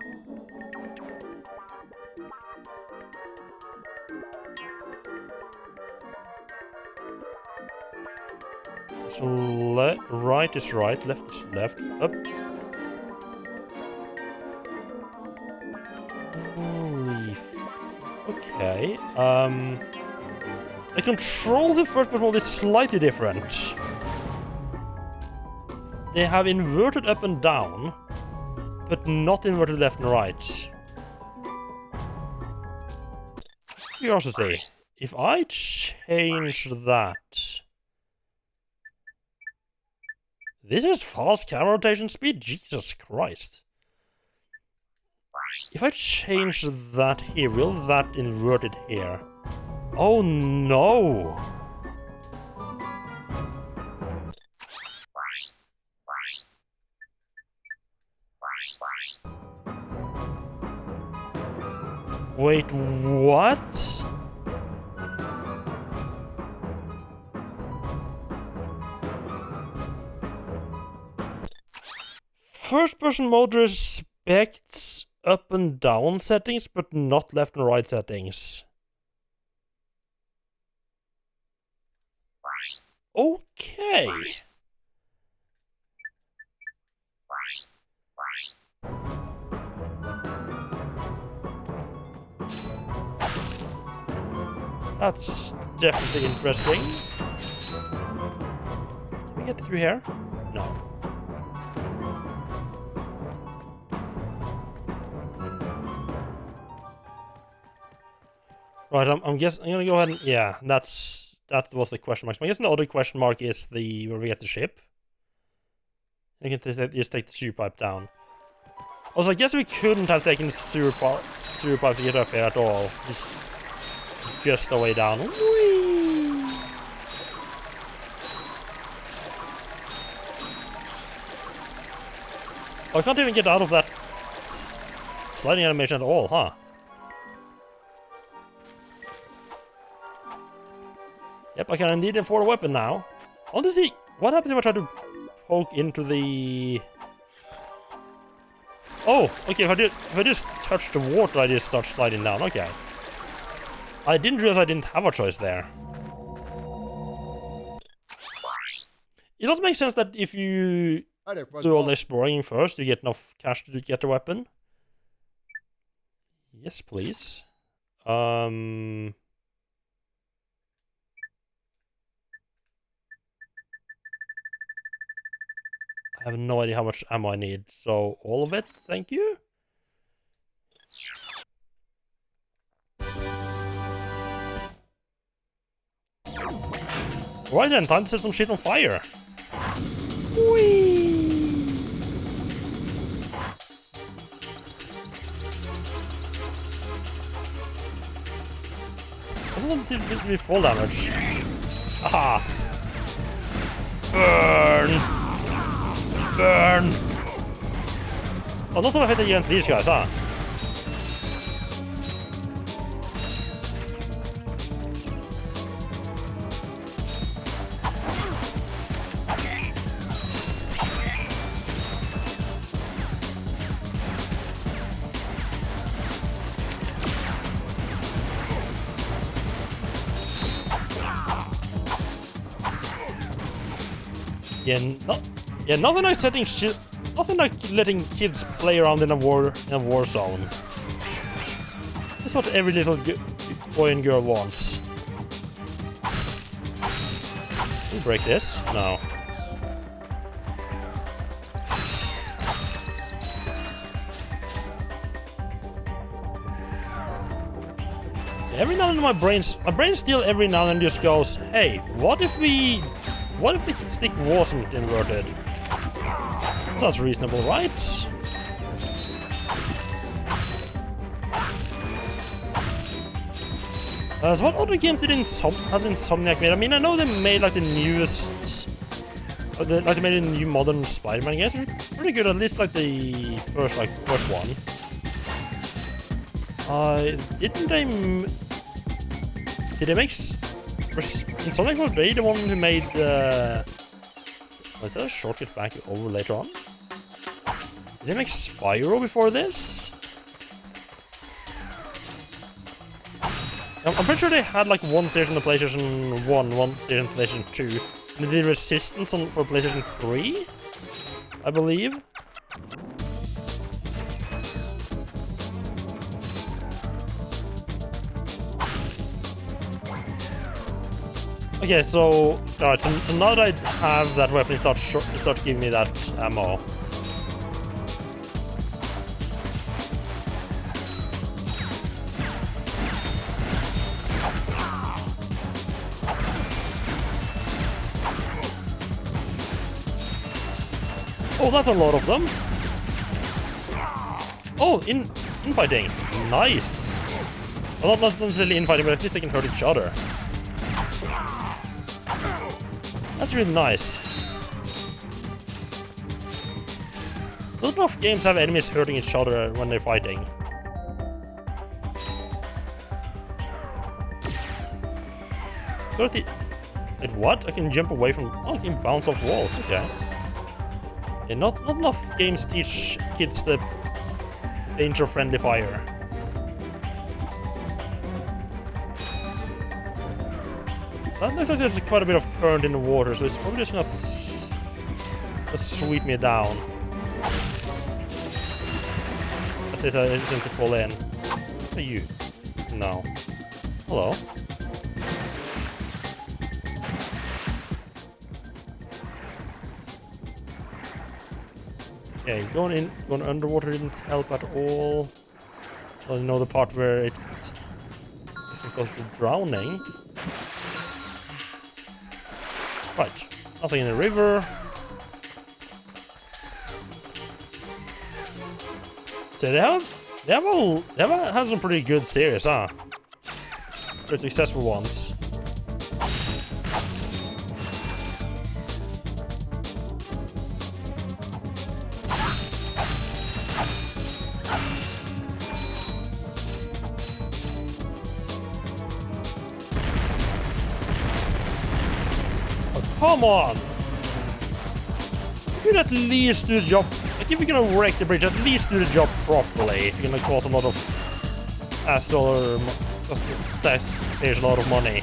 S1: So right is right, left is left, up. Holy okay, the control of the first-person mode is slightly different. They have inverted up and down, but not inverted left and right. Curiosity, if I change that... This is fast camera rotation speed? Jesus Christ. If I change that here, will that invert it here? Oh no! Wait, what? First-person mode respects up and down settings, but not left and right settings. Okay. That's definitely interesting. Can we get through here? No. Right, I'm guessing I'm gonna go ahead and yeah, that was the question mark. So I guess the other question mark is the where we get the ship. You can just take the sewer pipe down. Also, I guess we couldn't have taken the sewer pipe to get up here at all. Just the way down. Whee! Oh, I can't even get out of that sliding animation at all, huh? Yep, I can indeed afford a weapon now. I want to see what happens if I try to poke into the... Oh, okay, if I just touch the water, I just start sliding down, okay. I didn't realize I didn't have a choice there. It does make sense that if you do all the exploring first, you get enough cash to get the weapon. Yes, please. I have no idea how much ammo I need, so all of it, thank you. Right then, time to set some shit on fire. Whee! Doesn't seem to be full damage. Aha! Burn! Burn! Oh, not so much hit against these guys, huh? Yeah, nothing like setting shit. Nothing like letting kids play around in a war zone. That's what every little boy and girl wants. Can we break this? No. Every now and then my brain still every now and then just goes, hey, what if the stick wasn't inverted? Sounds reasonable, right? So what other games has Insomniac made? I mean, I know they made like the newest, like they made a new modern Spider-Man games. Pretty good, at least like the first one. Did they make Insomniac? Was they the one who made was that a shortcut back over later on? Did they make Spyro before this? I'm pretty sure they had like one station on the PlayStation 1, one station on the PlayStation 2. And they did Resistance for PlayStation 3, I believe. Okay, so alright, so now that I have that weapon, start giving me that ammo. Oh, that's a lot of them. Oh, infighting. Nice. Well, not necessarily infighting, but at least they can hurt each other. That's really nice. Not enough games have enemies hurting each other when they're fighting. Wait, what? I can jump away from... Oh, I can bounce off walls. Okay. Yeah, not enough games teach kids the danger of friendly fire. That looks like there's quite a bit of current in the water, so it's probably just gonna sweep me down. Let's say I just need to fall in. What are you? No. Hello. Okay, going underwater didn't help at all. Well, you know the part where it's close to drowning. Right, nothing in the river. So they have had some pretty good series, huh? Pretty successful ones. Come on! You could at least do the job. Like, if you're gonna wreck the bridge, at least do the job properly. If you're gonna cause a lot of hassle or there's a lot of money.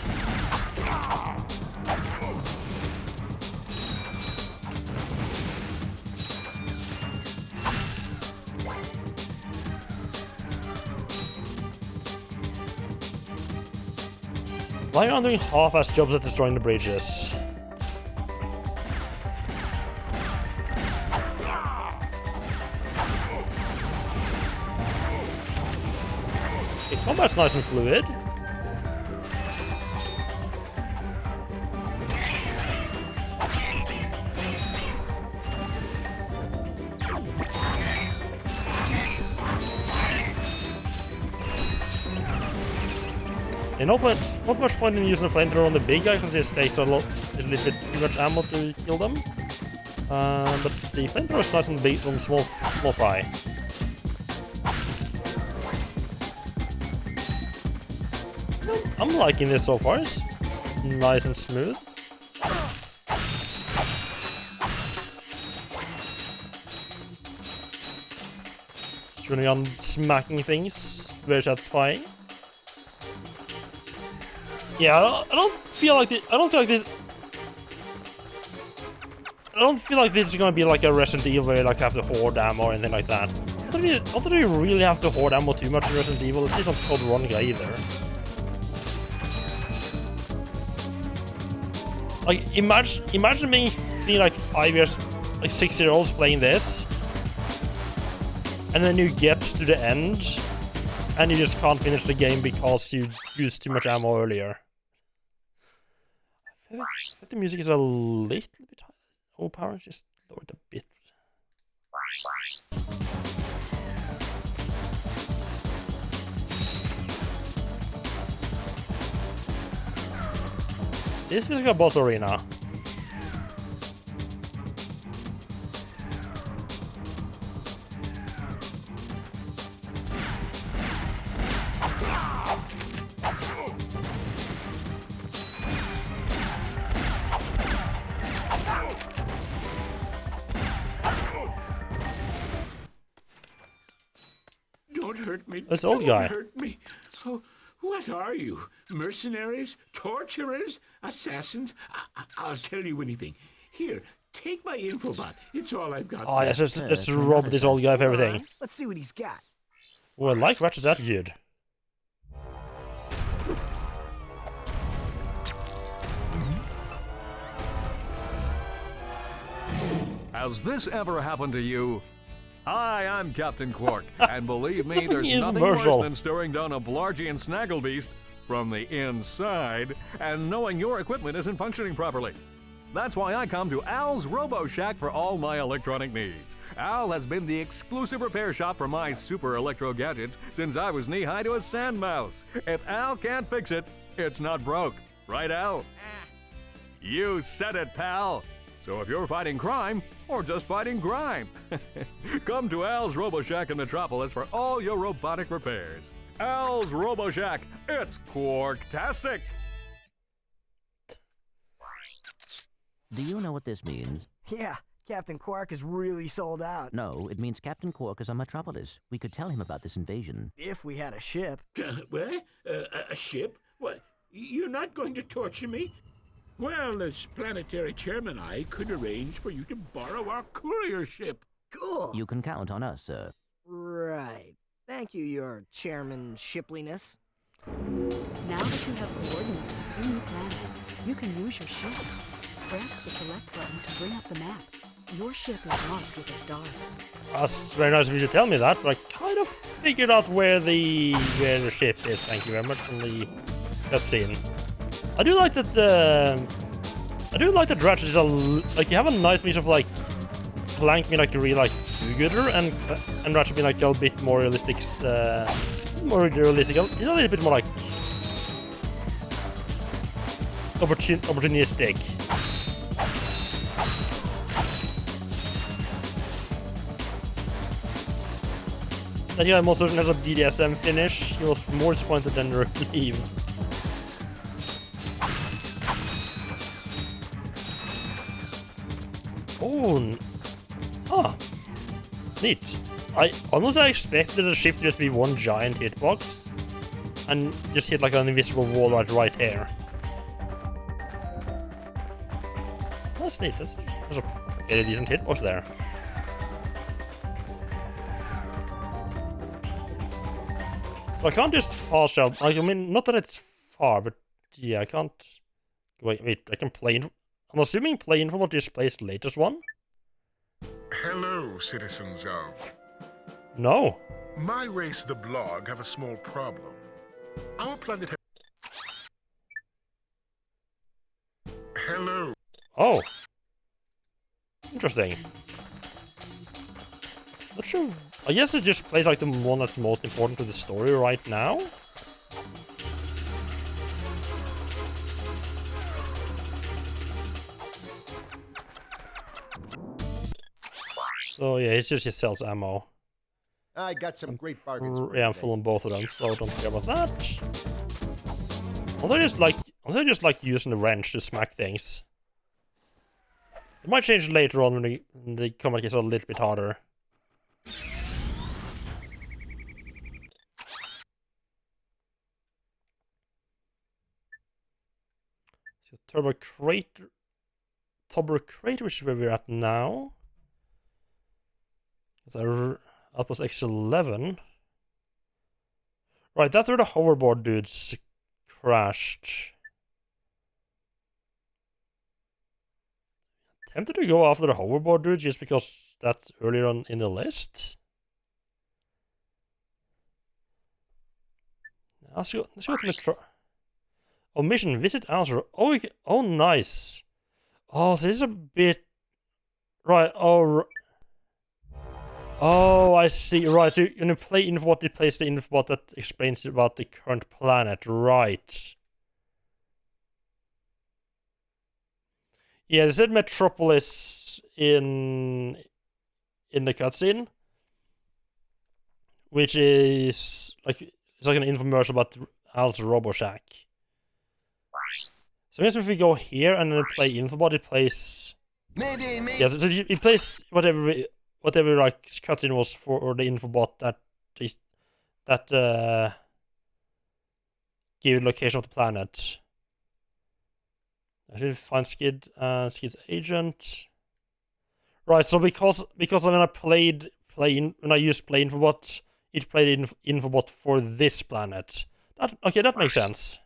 S1: Why are you doing half-ass jobs at destroying the bridges? Combat's nice and fluid. And not much point in using a flamethrower on the big guy because it takes a little bit too much ammo to kill them. But the flamethrower is nice and big on small fry. I'm liking this so far. It's nice and smooth. Just running on smacking things. Very satisfying. Yeah, I don't feel like this is gonna be like a Resident Evil where you like have to hoard ammo or anything like that. I don't think you really have to hoard ammo too much in Resident Evil. At least not Code Veronica either. Like, imagine being like 5 years, like 6-year-olds playing this, and then you get to the end, and you just can't finish the game because you used too much ammo earlier. I feel like the music is a little bit overpowered, just lower it a bit. This feels like a boss arena.
S6: Don't hurt me.
S1: This old guy.
S6: Don't hurt me. Oh, what are you? Mercenaries? Torturers? Assassins? I'll tell you anything. Here, take my infobot. It's all I've got.
S1: Oh, yes, let's rob this old guy of everything.
S4: Let's see what he's got.
S1: Oh, I like Ratchet's attitude.
S9: Has this ever happened to you? Hi, I'm Captain Quark, and believe me, there's
S1: Fucking
S9: nothing worse
S1: infomercial.
S9: than staring down a Blargian Snagglebeast from the inside and knowing your equipment isn't functioning properly. That's why I come to Al's Robo Shack for all my electronic needs. Al has been the exclusive repair shop for my super electro gadgets since I was knee-high to a sand mouse. If Al can't fix it, it's not broke. Right, Al? You said it, pal. So if you're fighting crime, or just fighting grime, come to Al's Robo Shack in Metropolis for all your robotic repairs. Al's Robo Shack, it's Quarktastic!
S3: Do you know what this means?
S4: Yeah, Captain Quark is really sold out.
S3: No, it means Captain Quark is on Metropolis. We could tell him about this invasion.
S4: If we had a ship.
S6: What? A ship? What? You're not going to torture me? Well, as planetary chairman, I could arrange for you to borrow our courier ship.
S4: Cool.
S3: You can count on us, sir.
S4: Right. Thank you, your chairman shipliness.
S2: Now that you have coordinates to 2 new planets, you can use your ship. Press the select button to bring up the map. Your ship is marked with a star.
S1: That's very nice of you to tell me that, but I kind of figured out where the ship is. Thank you very much from the cutscene. I do like that Ratchet is like, you have a nice mix of like Clank being like really like do-gooder and Ratchet being like a little bit more realistic. More realistic. He's a little bit more like opportunistic. That guy also has a BDSM finish. He was more disappointed than relieved. Oh, neat. I honestly expected the ship to just be one giant hitbox and just hit like an invisible wall right here. That's neat. That's a very decent hitbox there. So I can't just fast travel. Like, I mean, not that it's far, but yeah, I can't. Wait, I can play. I'm assuming play info displays the latest one.
S5: Hello, citizens of...
S1: No.
S5: My race, the Blog, have a small problem. Our planet Hello.
S1: Oh. Interesting. Not sure. I guess it just plays like the one that's most important to the story right now. So yeah, it just sells ammo.
S7: I got some great bargains for
S1: Yeah,
S7: you
S1: I'm
S7: today.
S1: full on both of them, so don't care about that. Also, I just like using the wrench to smack things. It might change later on when the combat gets a little bit harder. So Turbo Crater, which is where we're at now. That's our Outpost X11. Right, that's where the hoverboard dudes crashed. tempted to go after the hoverboard dude just because that's earlier on in the list. Let's go to Metro. Oh, mission, visit answer. Oh, oh, nice. Oh, so this is a bit... Right, oh... Oh, I see. Right, so you're gonna play Infobot, it plays the Infobot that explains about the current planet. Right. Yeah, they said Metropolis in the cutscene, which is like it's like an infomercial about Al's RoboShack. So I guess if we go here and then play Infobot, it plays.
S8: Mayday, mayday.
S1: Yeah, so it plays whatever like cutscene was for the Infobot that give location of the planet. I should find Skid and Skid's agent. Right, so because when I when I used Play Infobot, it played Infobot for this planet. That makes sense.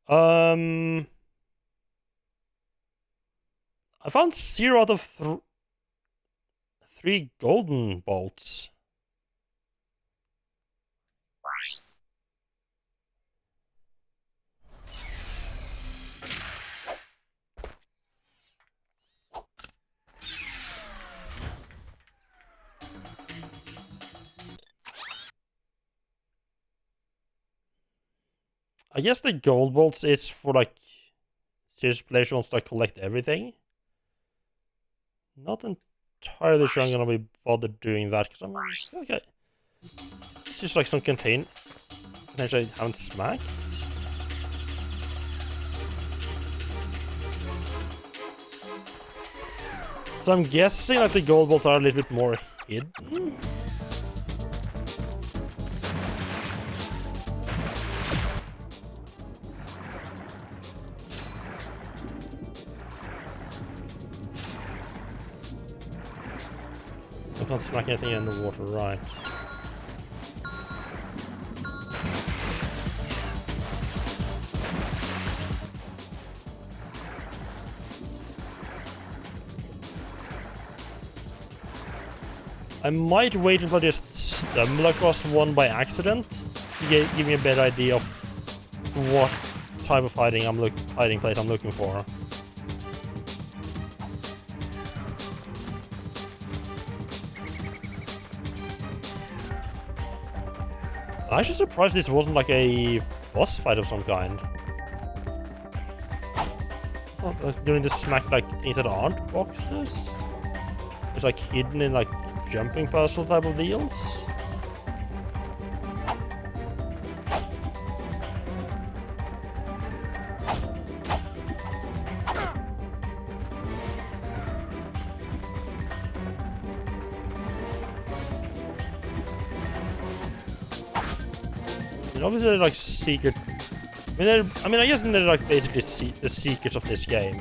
S1: I found 0 out of 3 golden bolts. I guess the gold bolts is for like serious players who wants to like collect everything. Not entirely sure I'm gonna be bothered doing that because I'm okay. It's just like some containers I haven't smacked. So I'm guessing that the gold bolts are a little bit more hidden. I can't smack anything in the water, right? I might wait until I just stumble across one by accident to give me a better idea of what type of hiding place I'm looking for. I'm actually surprised this wasn't like a boss fight of some kind. I thought like, doing this smack like things that aren't boxes. It's like hidden in like jumping puzzle type of deals. And obviously they're like secret. I mean, I guess they're like basically the secrets of this game.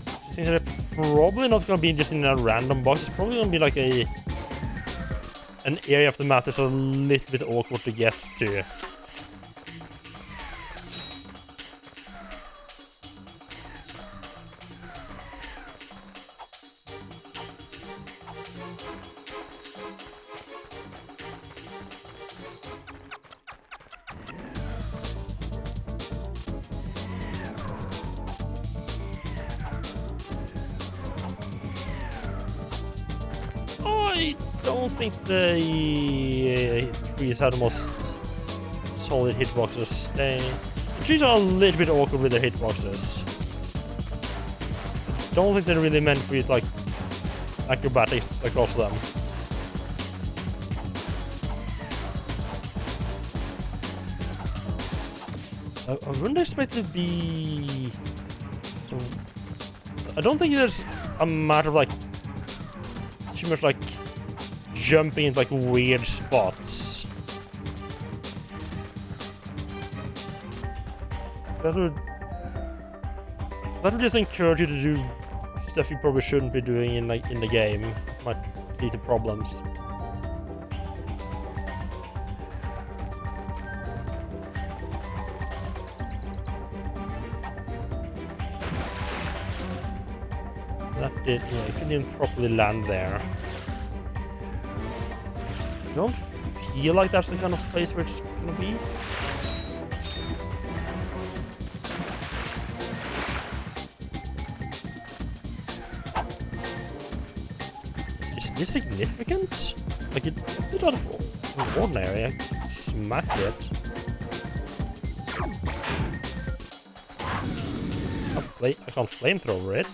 S1: I think they're probably not gonna be just in a random box. It's probably gonna be like an area of the map that's a little bit awkward to get to. I don't think the trees have the most solid hitboxes. The trees are a little bit awkward with their hitboxes. Don't think they're really meant for you to like acrobatics across them. I wouldn't expect it to be... So, I don't think there's a matter of like too much like jumping in like weird spots. That would just encourage you to do stuff you probably shouldn't be doing in like in the game. Might lead to problems. did, yeah, it didn't properly land there. I don't feel like that's the kind of place where it's gonna be. Is this significant? Like it a bit out of ordinary. I smacked it. I can't flamethrower it.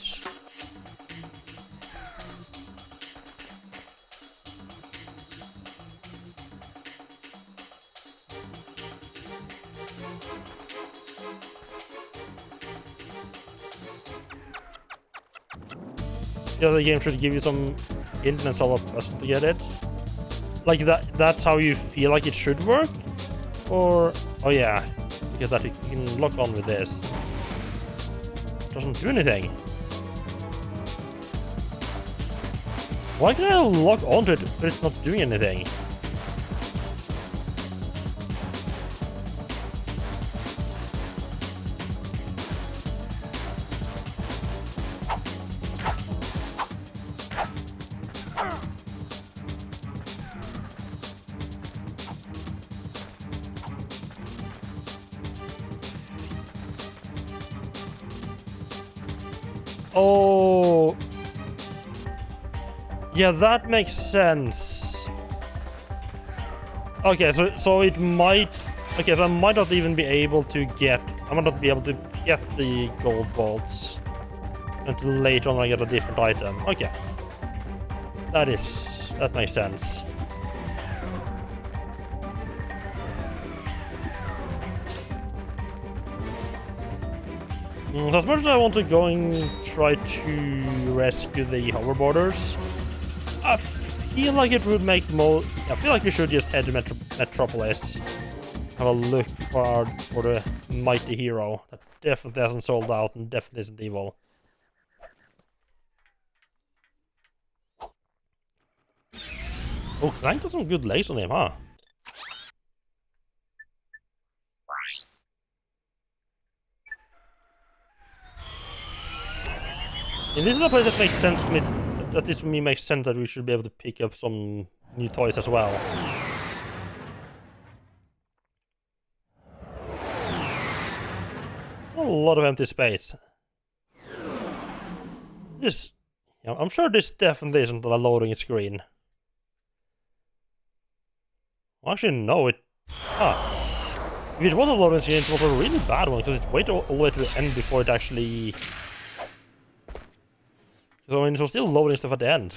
S1: The other game should give you some hint and solve a puzzle to get it. Like that's how you feel like it should work? Or oh yeah, because that you can lock on with this. Doesn't do anything. Why can I lock onto it but it's not doing anything? Oh, yeah, that makes sense. Okay, so it might. Okay, so I might not even be able to get. I might not be able to get the gold bolts until later on I get a different item. Okay, that makes sense. As much as I want to go and try to rescue the hoverboarders, I feel like it would make more. I feel like we should just head to Metropolis, have a look for the mighty hero that definitely hasn't sold out and definitely isn't evil. Oh, Clank got some good legs on him, huh? And this is a place that makes sense for me, at least for me makes sense that we should be able to pick up some new toys as well. A lot of empty space. This, yeah, I'm sure this definitely isn't a loading screen. Actually, no, it... Ah. If it was a loading screen, it was a really bad one, because it waited all the way to the end before it actually... So I mean, it's still loading stuff at the end.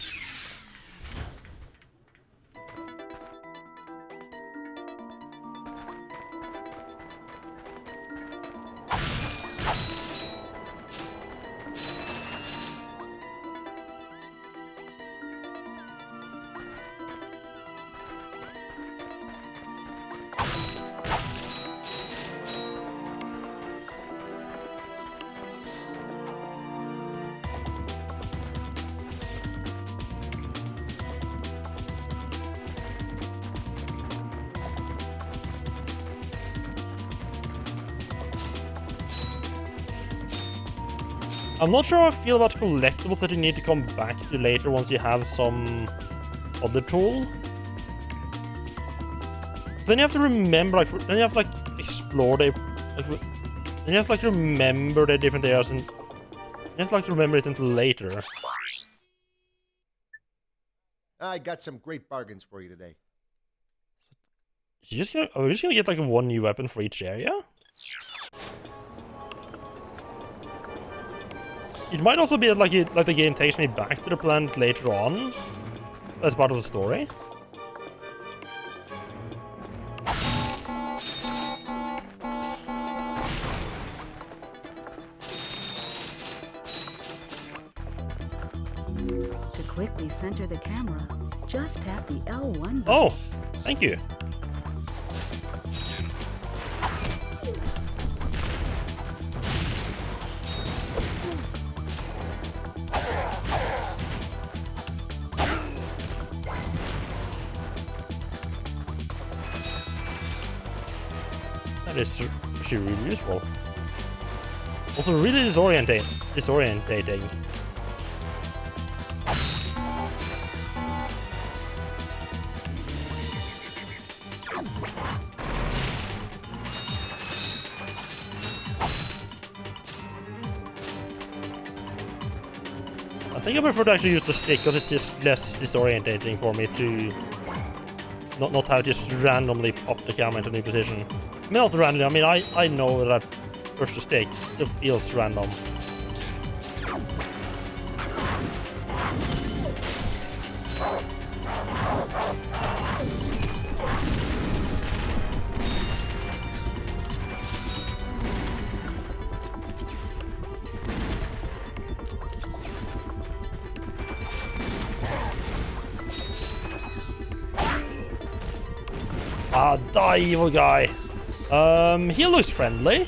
S1: I'm not sure how I feel about collectibles that you need to come back to later once you have some other tool. Then you have to remember, like, then you have to, like, explore the, like, then you have to, like, remember the different areas, and you have to, like, remember it until later.
S7: I got some great bargains for you today.
S1: Are we just gonna get, like, one new weapon for each area? It might also be like the game takes me back to the planet later on as part of the story.
S2: To quickly center the camera, just tap the L1 button.
S1: Oh, thank you. That is actually really useful. Also really disorientating. think I prefer to actually use the stick because it's just less disorientating for me to not have just randomly pop the camera into a new position. I mean, not randomly. I mean, I know that I push the stick. It feels random. Ah, die, evil guy. He looks friendly.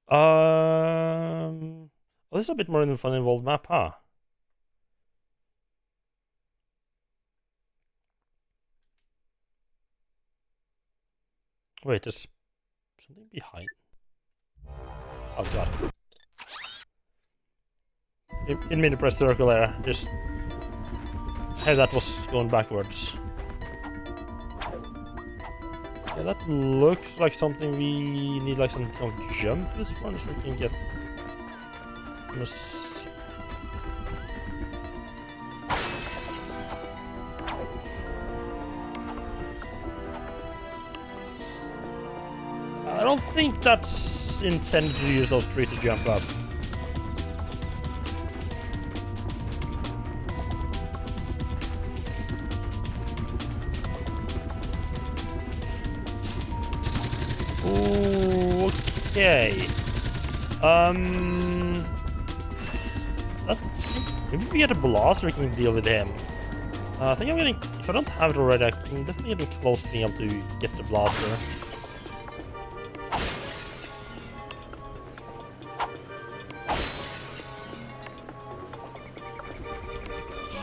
S1: Well, this is a bit more of an fun involved map, huh? Wait, there's something behind. Oh god. Didn't mean to press circle there. Just hey, that was going backwards. Yeah, that looks like something we need, like some kind of jump this one, so we can get. I don't think that's intended to use those trees to jump up. Okay. Maybe if we get a blaster, we can deal with him. I think I'm getting. If I don't have it already, I'm definitely getting close to being able to get the blaster.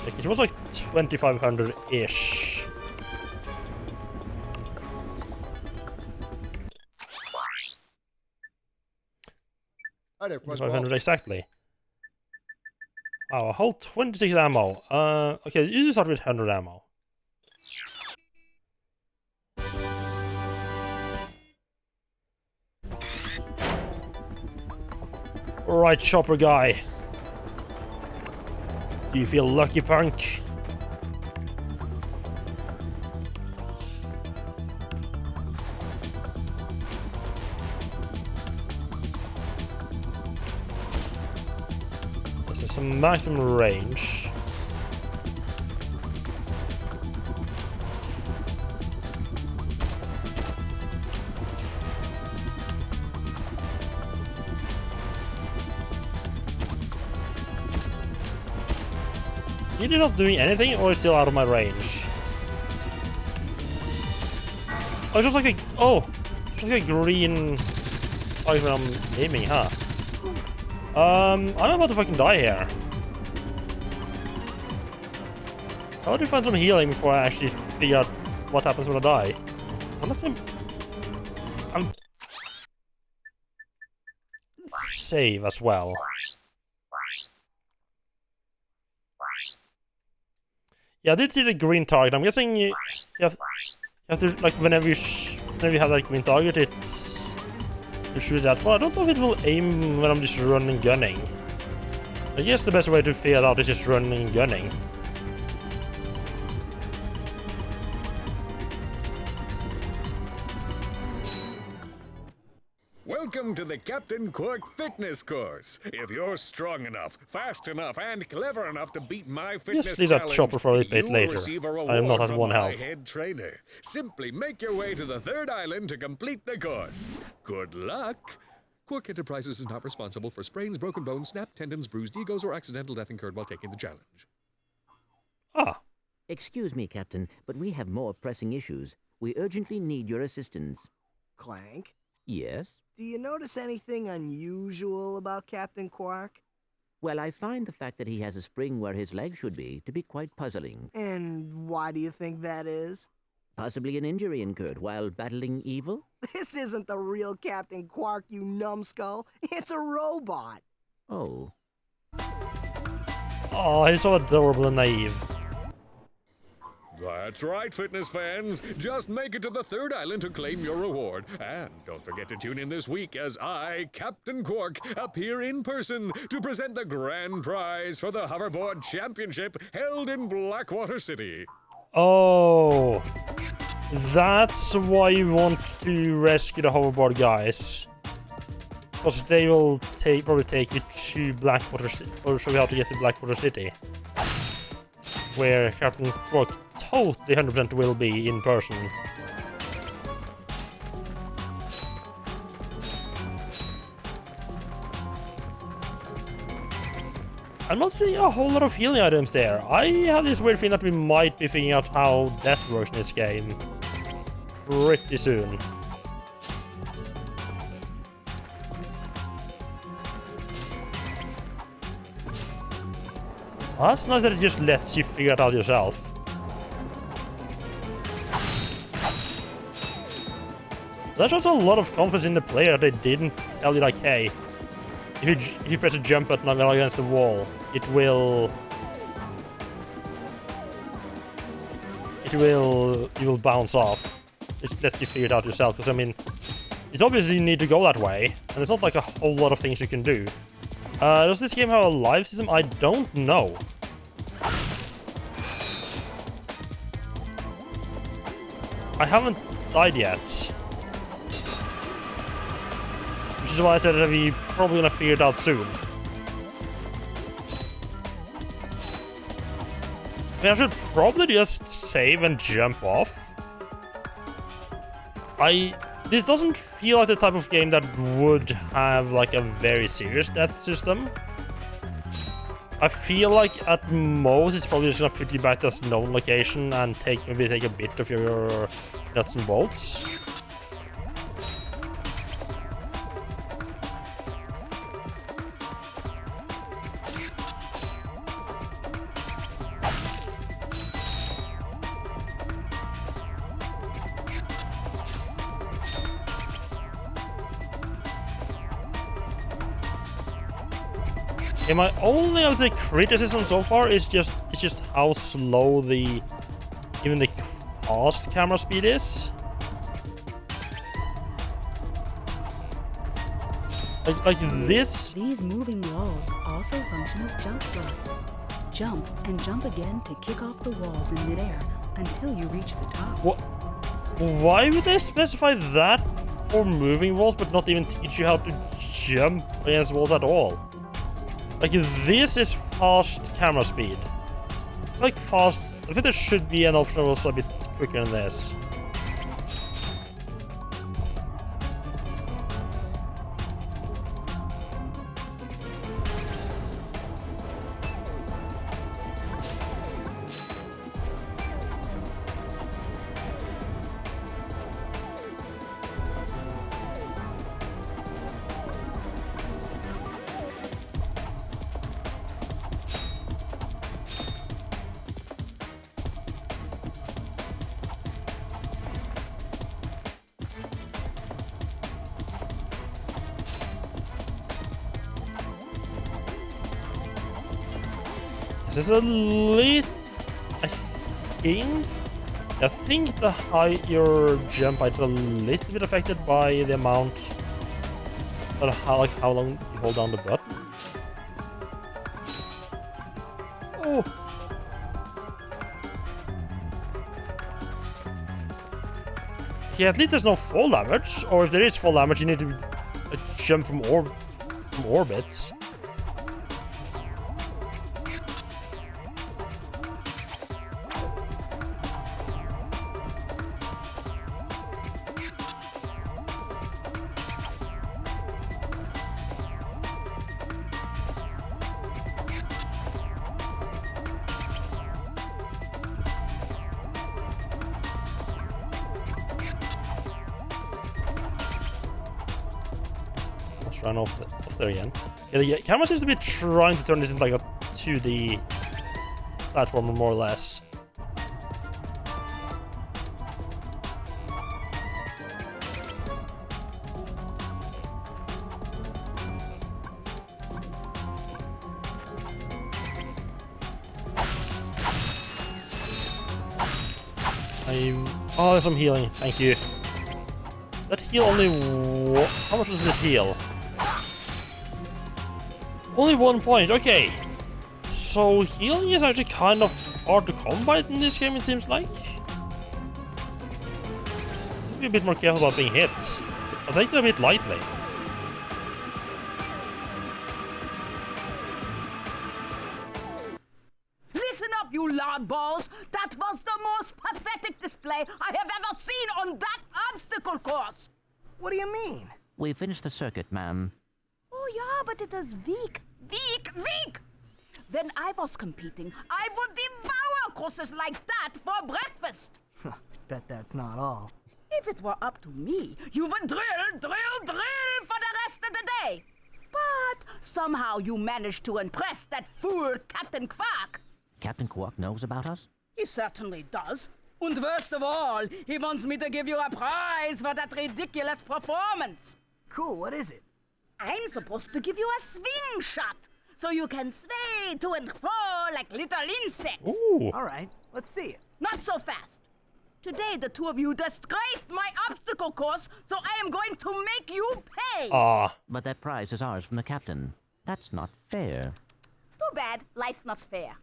S1: Like, it was like 2,500-ish.
S7: Hi there, Quest
S1: 500 exactly. Wow, a whole 26 ammo. Okay, you just start with 100 ammo. Alright, chopper guy. Do you feel lucky, punk? This is some maximum range. Either not doing anything or it's still out of my range. Oh, it's just like a green target when I'm aiming, huh? I'm about to fucking die here. How do you find some healing before I actually figure out what happens when I die? I'm save as well. Yeah, I did see the green target. I'm guessing you have to, like, whenever you have that green target, it's you shoot that. Well, I don't know if it will aim when I'm just running and gunning. I guess the best way to figure it out is just running and gunning.
S10: Welcome to the Captain Quark Fitness Course. If you're strong enough, fast enough, and clever enough to beat my fitness
S1: Just leave that
S10: challenge,
S1: chopper for a bit
S10: you will
S1: later.
S10: receive a reward
S1: I am not at
S10: from
S1: one
S10: my
S1: health.
S10: head trainer. Simply make your way to the third island to complete the course. Good luck. Quark Enterprises is not responsible for sprains, broken bones, snapped tendons, bruised egos, or accidental death incurred while taking the challenge.
S1: Ah.
S3: Excuse me, Captain, but we have more pressing issues. We urgently need your assistance.
S4: Clank,
S3: Yes?
S4: do you notice anything unusual about Captain Quark?
S3: Well, I find the fact that he has a spring where his leg should be to be quite puzzling.
S4: And why do you think that is?
S3: Possibly an injury incurred while battling evil?
S4: This isn't the real Captain Quark, you numbskull. It's a robot.
S3: Oh.
S1: Oh, he's so adorable and naive.
S10: That's right, fitness fans. Just make it to the third island to claim your reward. And don't forget to tune in this week as I, Captain Quark, appear in person to present the grand prize for the Hoverboard Championship held in Blackwater City.
S1: Oh, that's why you want to rescue the hoverboard guys. Because they will probably take you to Blackwater City, or show you how to get to Blackwater City. Where Captain Quark totally 100% will be in person. I'm not seeing a whole lot of healing items there. I have this weird feeling that we might be figuring out how death works in this game pretty soon. That's nice that it just lets you figure it out yourself. That shows a lot of confidence in the player that they didn't tell you, like, hey, if you press a jump button against the wall, it will you will bounce off. It lets you figure it out yourself, because I mean, it's obviously you need to go that way, and there's not like a whole lot of things you can do. Does this game have a live system? I don't know. I haven't died yet. Which is why I said that we're probably gonna figure it out soon. I mean, I should probably just save and jump off. This doesn't feel like the type of game that would have like a very serious death system. I feel like at most it's probably just gonna put you back to a known location and maybe take a bit of your nuts and bolts. Yeah, my only, I would say, criticism so far is just how slow even the fast camera speed is. Like this.
S2: These moving walls also function as jump slots. Jump and jump again to kick off the walls in midair until you reach the top.
S1: What? Why would they specify that for moving walls, but not even teach you how to jump against walls at all? Like, this is fast camera speed. Like, fast. I think there should be an option that was a bit quicker than this. There's a little... I think the height your jump height is a little bit affected by the amount... But how long you hold down the button. Oh! Yeah, at least there's no fall damage. Or if there is fall damage, you need to jump from orbits. Run off there again. Yeah, the camera seems to be trying to turn this into like a 2D platformer, more or less. Oh, there's some healing. Thank you. That heal only... How much does this heal? Only 1 point. Okay. So healing is actually kind of hard to combat in this game, it seems like. Be a bit more careful about being hit. I take it a bit lightly.
S2: Listen up, you loudballs! That was the most pathetic display I have ever seen on that obstacle course!
S4: What do you mean?
S3: We finished the circuit, ma'am.
S2: Oh yeah, but it is weak. When I was competing, I would devour courses like that for breakfast.
S4: Bet that's not all.
S2: If it were up to me, you would drill for the rest of the day. But somehow you managed to impress that fool Captain Quark.
S3: Captain Quark knows about us?
S2: He certainly does. And worst of all, he wants me to give you a prize for that ridiculous performance.
S4: Cool, what is it?
S2: I'm supposed to give you a swing shot, so you can sway to and fro like little insects.
S1: Ooh.
S4: All right, let's see it.
S2: Not so fast. Today, the two of you disgraced my obstacle course, so I am going to make you pay.
S3: But that prize is ours from the captain. That's not fair.
S2: Too bad. Life's not fair.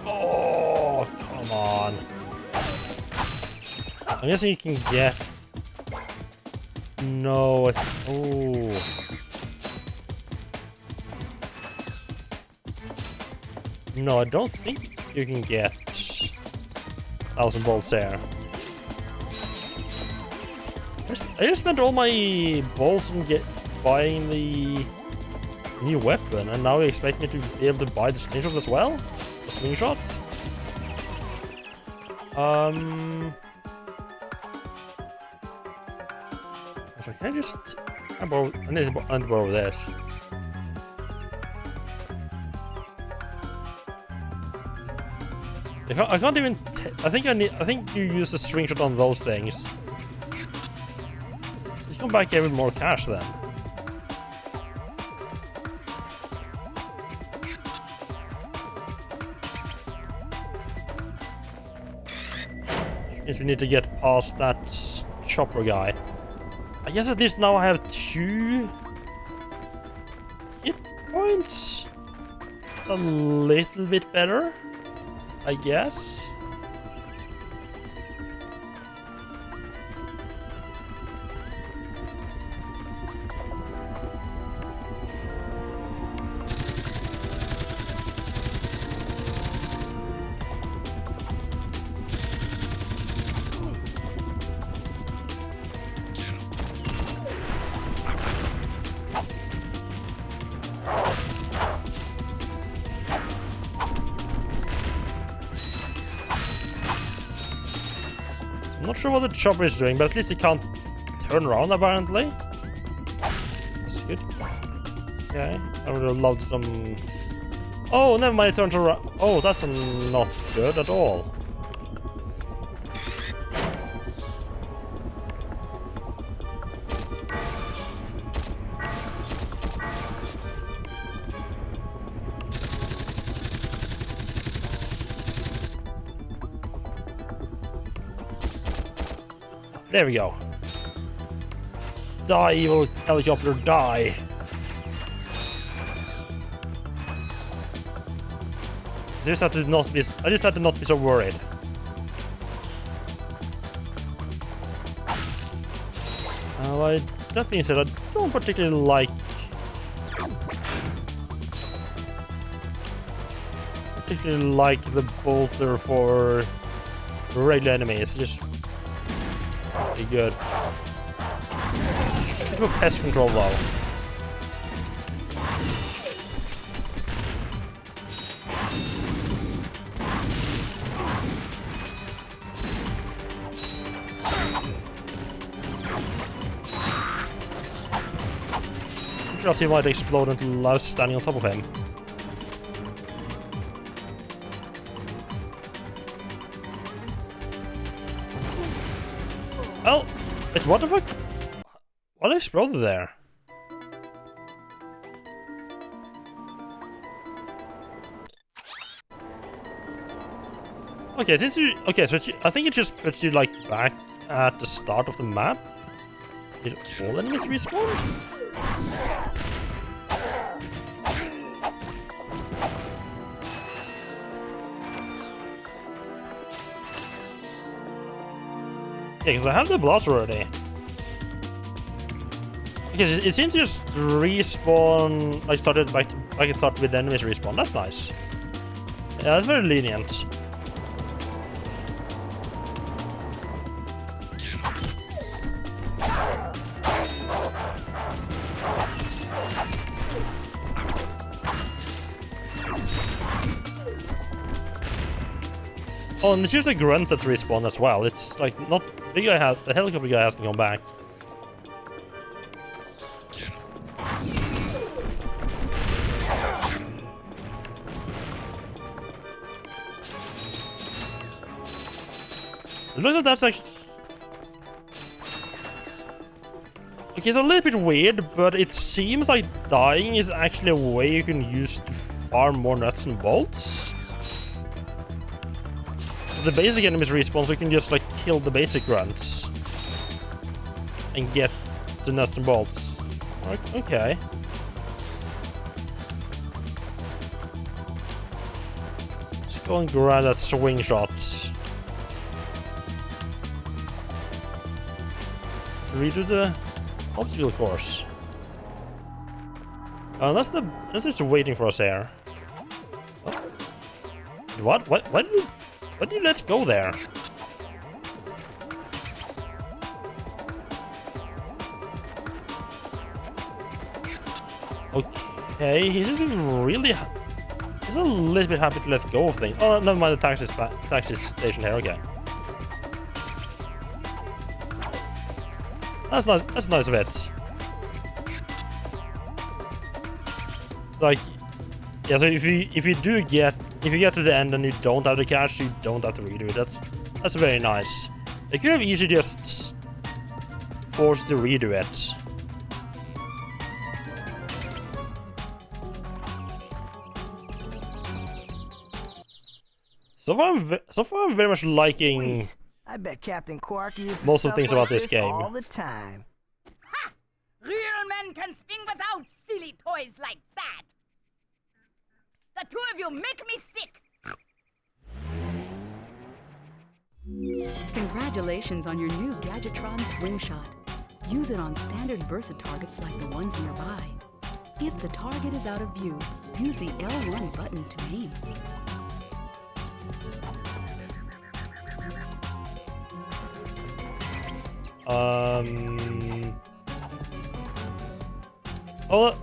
S1: Oh, come on. I'm guessing you can get... No. Oh. No, I don't think you can get 1,000 bolts there. I just spent all my bolts on buying the new weapon, and now you expect me to be able to buy the slingshot as well? The slingshot? So can I just... I need to borrow this. I can't even... I think you use the slingshot on those things. Just come back here with more cash then. Means we need to get past that chopper guy. I guess at least now I have 2 hit points. A little bit better, I guess. I'm not sure what the chopper is doing, but at least it can't turn around apparently. That's good. Okay, I would have loved some... Oh, never mind, it turns around. Oh, that's not good at all. There we go. Die, evil helicopter, die. I just have to not be so worried. That being said, I don't particularly like the bolter for regular enemies. Just pretty good. Let's go pest control though. He might explode until I was standing on top of him. Oh! Wait, what the fuck? What exploded there? Okay, since you... Okay, so I think it just puts you, like, back at the start of the map. Did all enemies respawn? Yeah, because I have the blaster already. Okay, it seems to just respawn, like, started back to, like it started with the enemies respawn. That's nice. Yeah, that's very lenient. Oh, and it's just the grunts that respawn as well. It's like not big guy has the helicopter guy hasn't come back. It looks like that's like... Okay, it's a little bit weird, but it seems like dying is actually a way you can use to farm more nuts and bolts. The basic enemies respawn, so you can just like kill the basic grunts and get the nuts and bolts. Okay. Let's go and grab that swing shot. Redo the obstacle course. That's just waiting for us there. What? Why did you let go there? Okay, he's just really... He's a little bit happy to let go of things. Oh, never mind, the taxi station here, okay. That's nice. That's nice of it. Like, yeah. So if you get to the end and you don't have the cash, you don't have to redo it. That's very nice. They could have easily just forced to redo it. So far, I'm very much liking.
S4: Sweet. I bet Captain Quark uses
S1: most of the things
S4: stuff
S1: about
S4: like
S1: this game.
S4: all the time.
S11: Ha! Real men can swing without silly toys like that. The two of you make me sick.
S2: Congratulations on your new Gadgetron Swing Shot. Use it on standard Versa targets like the ones nearby. If the target is out of view, use the L1 button to aim.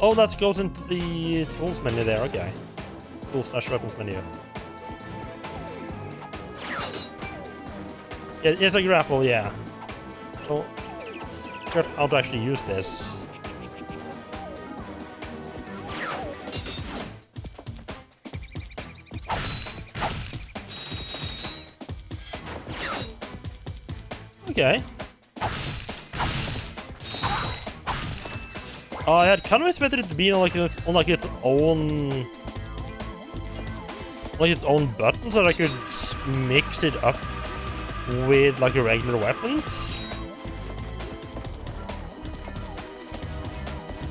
S1: Oh, that goes into the tools menu there. Okay, tools/weapons menu. Yeah, it's a grapple. Yeah. So, figure out how to actually use this. Okay. I had kind of expected it to be on like its own button, so that I could mix it up with like the regular weapons.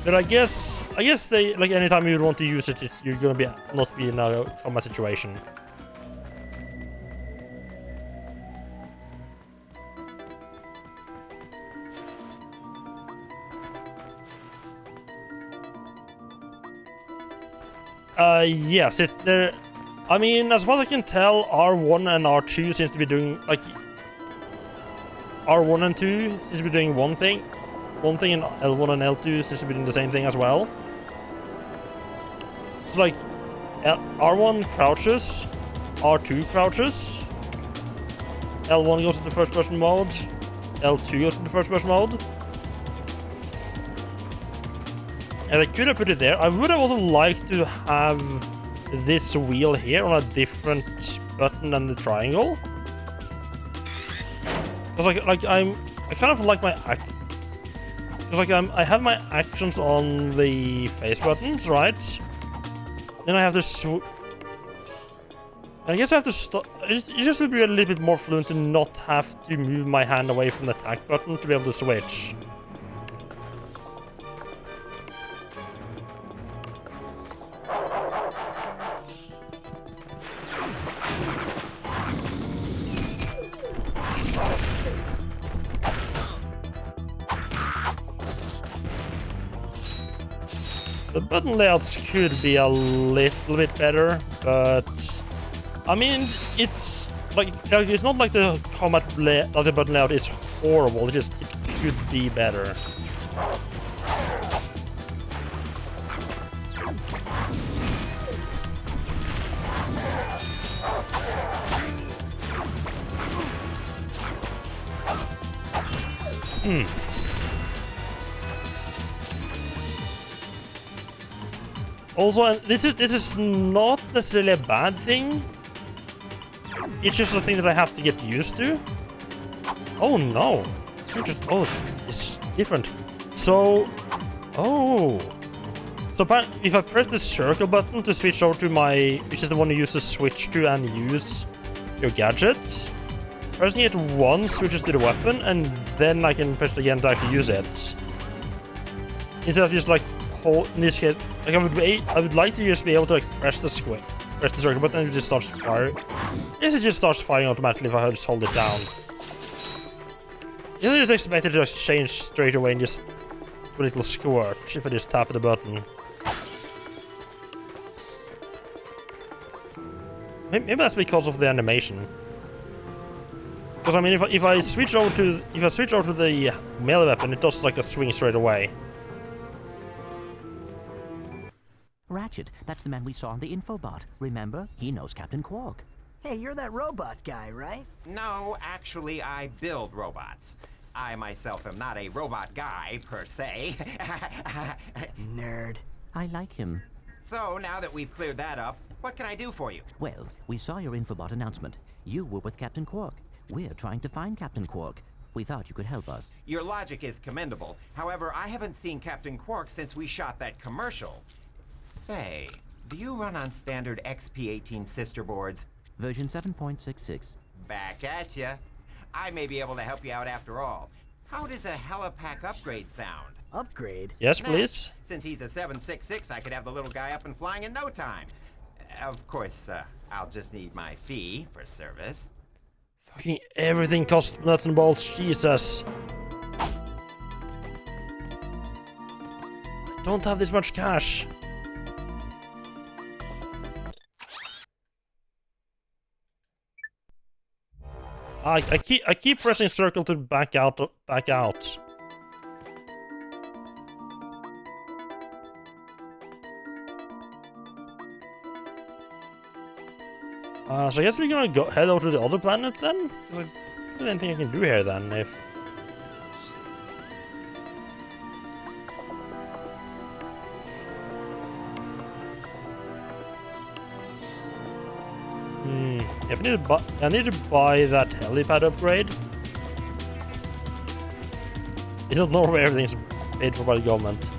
S1: But I guess they like anytime you want to use it, you're gonna not be in a combat situation. Yes, there. I mean, as far as I can tell, R1 and R2 seems to be doing like R1 and 2 seems to be doing one thing, and L1 and L2 seems to be doing the same thing as well. It's like R1 crouches, R2 crouches, L1 goes into first-person mode, L2 goes into first-person mode. And I could have put it there. I would have also liked to have this wheel here on a different button than the triangle. Because I kind of like my because I have my actions on the face buttons, right? Then I have to I guess I have to stop. It just would be a little bit more fluent to not have to move my hand away from the attack button to be able to switch. The button layouts could be a little bit better, but I mean, it's like it's not like the the button layout is horrible. It could be better. Also, this is not necessarily a bad thing. It's just a thing that I have to get used to. Oh no! It's different. So, so if I press the circle button to switch over to which is the one you use to switch to and use your gadgets, pressing it once switches to the weapon, and then I can press it again to actually use it. Instead of just like in this case, like I would like to just be able to like press the circle button and it just starts firing. Yes, it just starts firing automatically if I just hold it down. I just expected to just change straight away and just do a little squirt if I just tap the button. Maybe that's because of the animation. Because I mean, if I switch over to the melee weapon, it does like a swing straight away.
S3: Ratchet, that's the man we saw on the infobot. Remember? He knows Captain Quark.
S4: Hey, you're that robot guy, right?
S12: No, actually, I build robots. I myself am not a robot guy, per se.
S4: Nerd.
S3: I like him.
S12: So, now that we've cleared that up, what can I do for you?
S3: Well, we saw your infobot announcement. You were with Captain Quark. We're trying to find Captain Quark. We thought you could help us.
S12: Your logic is commendable. However, I haven't seen Captain Quark since we shot that commercial. Say, do you run on standard XP18 sister boards?
S3: Version 7.66.
S12: Back at ya. I may be able to help you out after all. How does a helipack upgrade sound?
S4: Upgrade?
S1: Yes, please.
S12: Since he's a 766, I could have the little guy up and flying in no time. Of course, I'll just need my fee for service.
S1: Fucking everything costs nuts and bolts, Jesus. I don't have this much cash. I keep pressing circle to back out. So I guess we're gonna head over to the other planet then? There's anything I can do here then, if... If I need to buy that helipad upgrade. It doesn't know where everything's paid for by the government.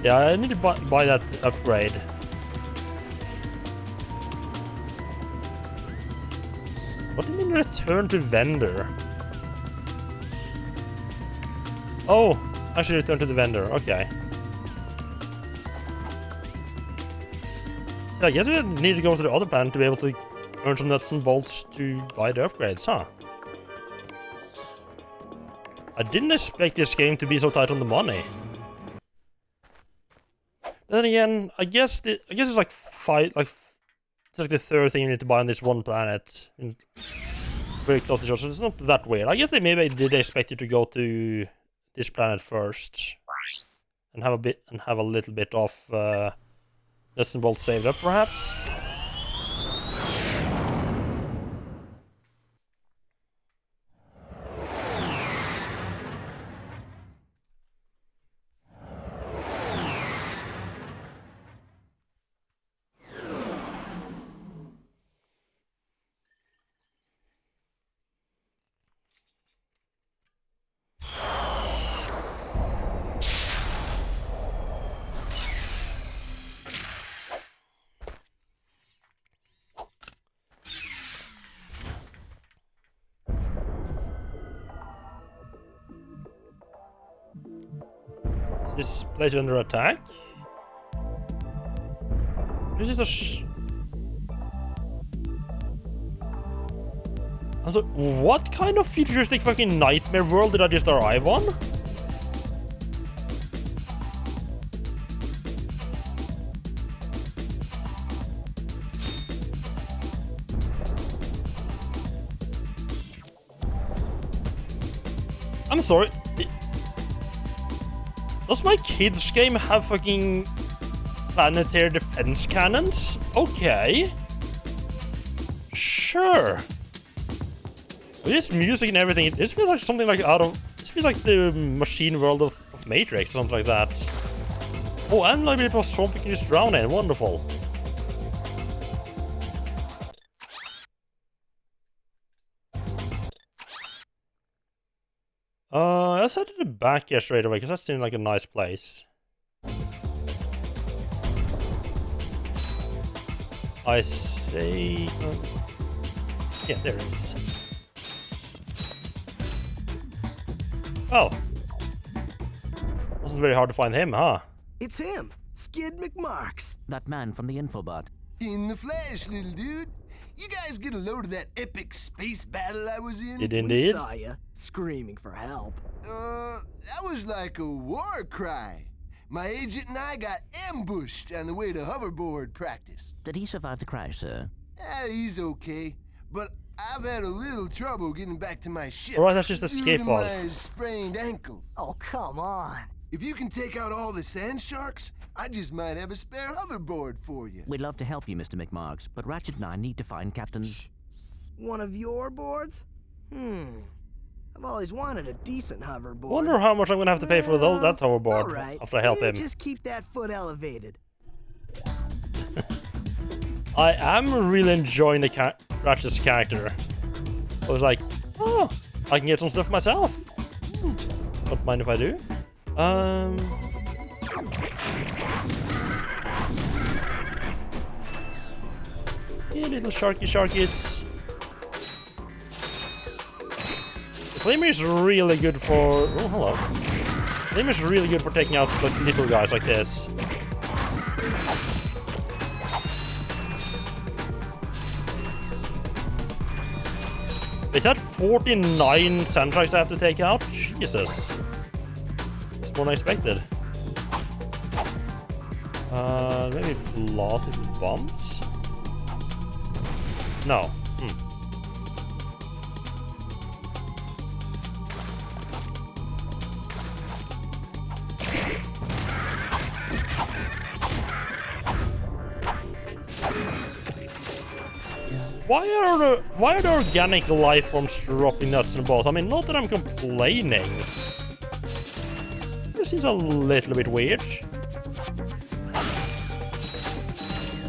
S1: Yeah, I need to buy that upgrade. What do you mean return to vendor? Oh, actually return to the vendor, okay. So I guess we need to go to the other planet to be able to earn some nuts and bolts to buy the upgrades, huh? I didn't expect this game to be so tight on the money. Then again, I guess it's like it's like the third thing you need to buy on this one planet. Very close to each other, so it's not that weird. I guess maybe did expect you to go to this planet first and have a little bit of nuts and bolts saved up, perhaps. This place is under attack. This is a Also, what kind of futuristic fucking nightmare world did I just arrive on? I'm sorry. Does my kids game have fucking planetary defense cannons? Okay. Sure. This music and everything, this feels like something like this feels like the machine world of Matrix or something like that. Oh, and like a bit of swamp we can just drown in. Wonderful. Let's head to the back here straight away, because that seems like a nice place. I see. Yeah, there it is. Well, wasn't very hard to find him, huh?
S4: It's him, Skid McMarks.
S3: That man from the infobot.
S8: In the flesh, little dude. You guys get a load of that epic space battle I was in?
S1: Did indeed.
S4: We saw ya, screaming for help.
S8: That was like a war cry. My agent and I got ambushed on the way to hoverboard practice.
S3: Did he survive the crash, sir?
S8: He's okay, but I've had a little trouble getting back to my ship.
S1: Alright, that's just a
S8: due to
S1: skateboard.
S8: my sprained ankle.
S4: Oh, come on.
S8: If you can take out all the sand sharks, I just might have a spare hoverboard for you.
S3: We'd love to help you, Mr. McMarks, but Ratchet and I need to find Captain...
S4: One of your boards? I've always wanted a decent hoverboard.
S1: Wonder how much I'm gonna have to pay for that hoverboard
S4: right.
S1: after I help him.
S4: Just keep that foot elevated.
S1: I am really enjoying the Ratchet's character. I was like, oh, I can get some stuff myself. Don't mind if I do. Yeah, little sharkies. The flamer is really good for... Oh, hello. The flamer is really good for taking out like, little guys like this. Is that 49 sand sharks I have to take out? Jesus. It's more than I expected. Maybe blast it with bombs? No. Why are the organic life forms dropping nuts and bolts? I mean, not that I'm complaining. This seems a little bit weird.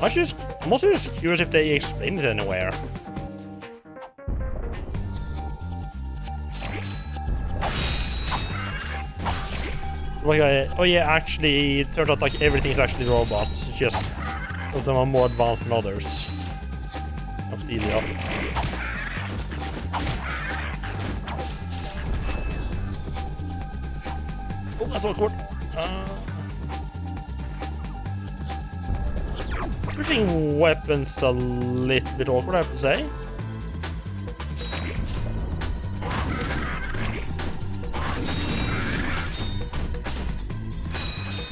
S1: I'm also just curious if they explain it anywhere. Like, oh yeah, actually, it turns out like everything's actually robots. It's just some of them are more advanced than others. Not easy up. Oh, that's awkward. Switching weapons a little bit awkward, I have to say.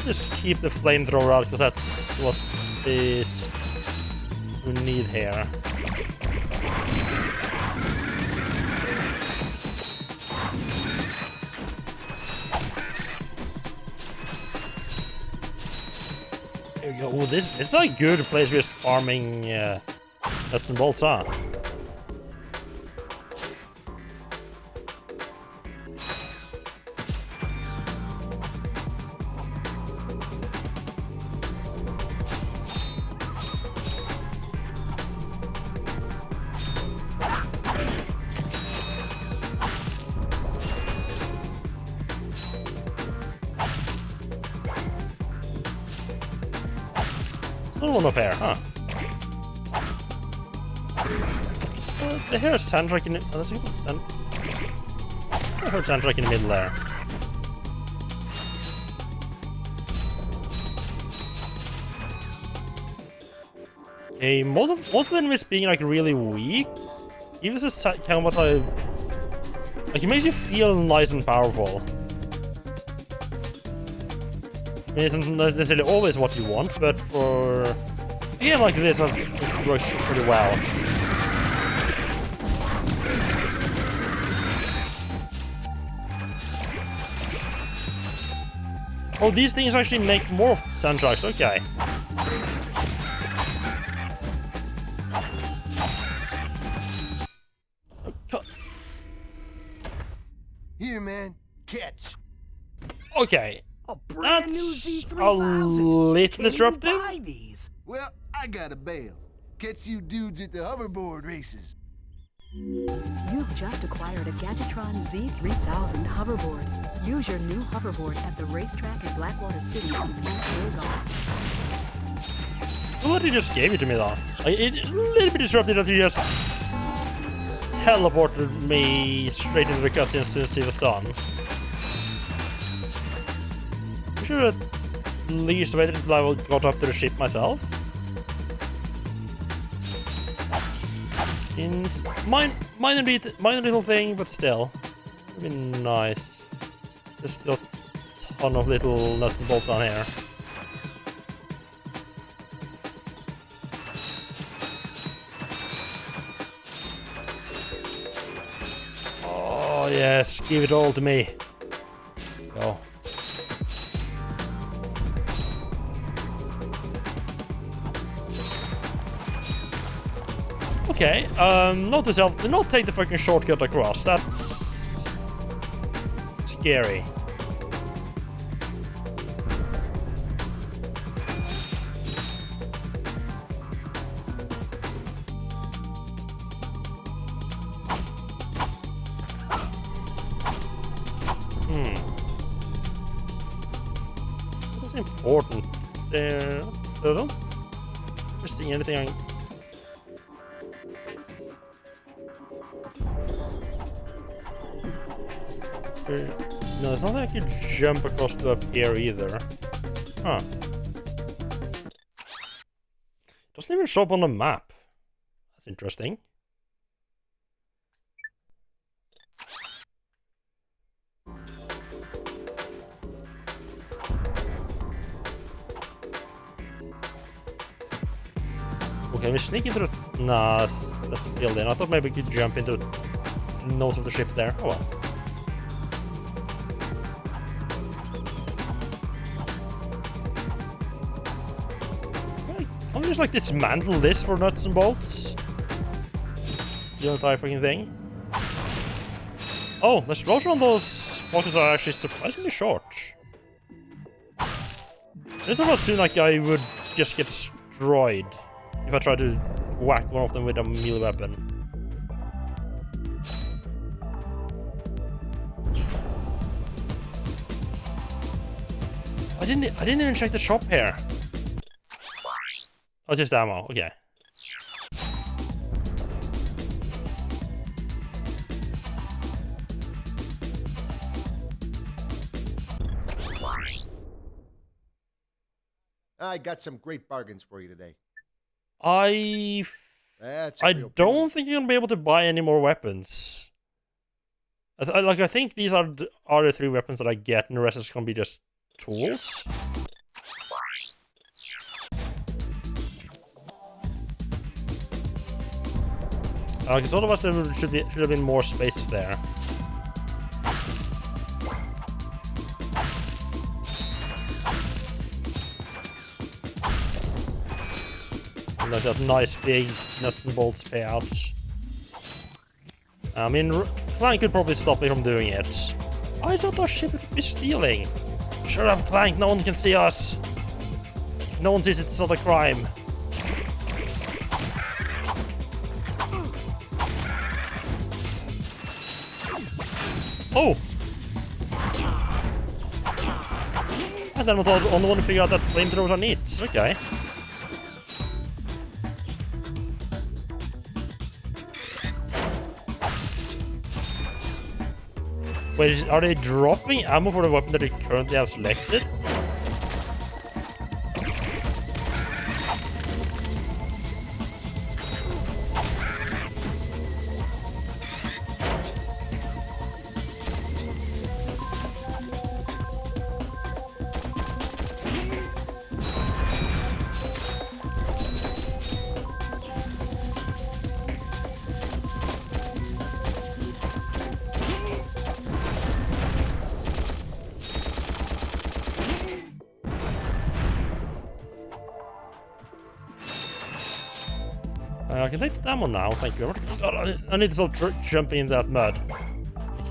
S1: Just keep the flamethrower out, because that's what we need here. There we go. Oh, this is a good place for just farming nuts and bolts, huh? Another one up here, huh? I hear a sandrak in the... Oh, that's a sand... I heard sandrak in the middle there. Okay, most of the enemies being like really weak. Gives us a combat like it makes you feel nice and powerful. I mean, it's not necessarily always what you want, but for a game like this, it works pretty well. Oh, these things actually make more soundtracks. Okay.
S8: Here, man. Catch.
S1: Okay.
S4: A brand new
S1: That's
S4: Z3000.
S1: a little
S4: Can't even
S1: disruptive.
S4: buy these.
S8: Well, I got a bail. Catch you dudes at the hoverboard races.
S2: You've just acquired a Gadgetron Z3000 hoverboard. Use your new hoverboard at the racetrack in Blackwater City and Clank goes off.
S1: What you just gave it to me though? It's a little bit disruptive that you just teleported me straight into the cutscenes to see what's done. I should have at least waited until I got up to the ship myself. Minor little thing, but still. It'd be nice. There's still a ton of little nuts and bolts on here. Oh yes, give it all to me. Go. Okay, note to self, do not take the fucking shortcut across. That's scary. What's important? There. I don't see anything. No, it's not like I could jump across to up here either. Huh. Doesn't even show up on the map. That's interesting. Okay, we sneak into the... Nah, that's still there. I thought maybe we could jump into the nose of the ship there. Oh well. I'll just like dismantle this for nuts and bolts. The entire fucking thing. Oh, the explosion on those pockets are actually surprisingly short. This almost seemed like I would just get destroyed if I tried to whack one of them with a melee weapon. I didn't even check the shop here. Oh, just ammo. Okay.
S7: I got some great bargains for you today.
S1: I don't think you're gonna be able to buy any more weapons. I think these are the 3 weapons that I get, and the rest is gonna be just tools. Because otherwise there should have been more spaces there. And like that nice big nuts and bolts payouts. I mean, Clank could probably stop me from doing it. I thought our ship would be stealing. Shut up, Clank, no one can see us. If no one sees it, it's not a crime. Oh! And then I'm the only one to figure out that flamethrowers are neat. Okay. Wait, are they dropping ammo for the weapon that they currently have selected? I can take the ammo now, thank you. God, I need to stop jumping in that mud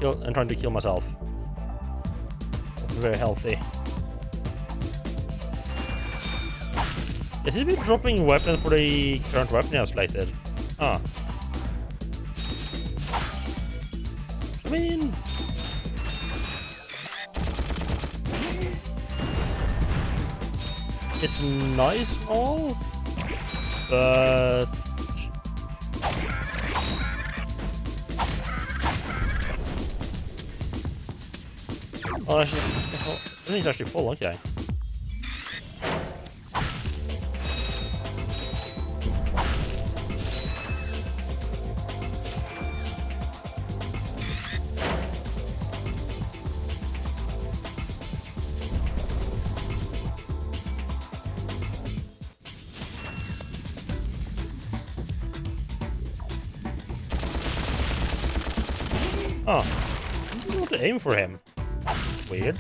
S1: and trying to kill myself. That's very healthy. Is it been dropping weapons for the current weapon I selected? Ah. I mean... It's nice and all, but... Oh, actually, I think it's actually full, okay. Oh, I don't want to aim for him. Weird.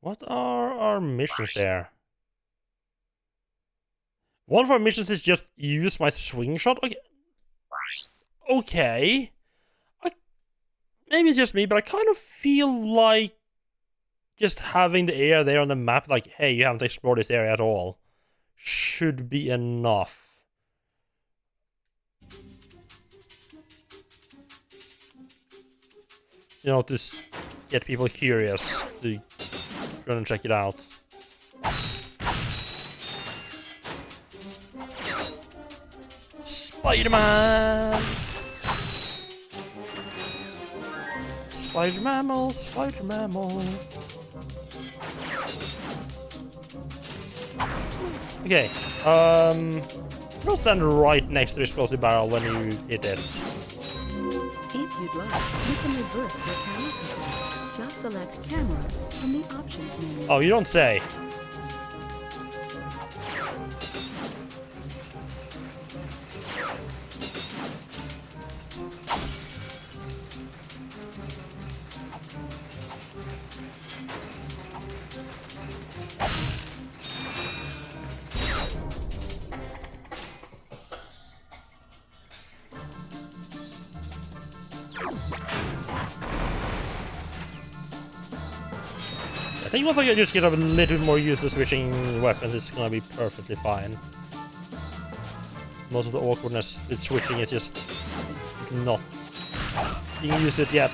S1: What are our missions there? One of our missions is just use my swing shot. Okay. Okay. Maybe it's just me, but I kind of feel like just having the area there on the map, like, hey, you haven't explored this area at all, should be enough. You know, to get people curious to go and check it out. Spider-Man! Spider-Mammal, Spider-Mammal. Okay, we'll stand right next to the explosive barrel when you hit it.
S2: If you'd like, you can reverse your camera control. Just select camera from the options menu.
S1: Oh, you don't say. I think once I just get a little bit more used to switching weapons, it's gonna be perfectly fine. Most of the awkwardness with switching is just not being used to it yet.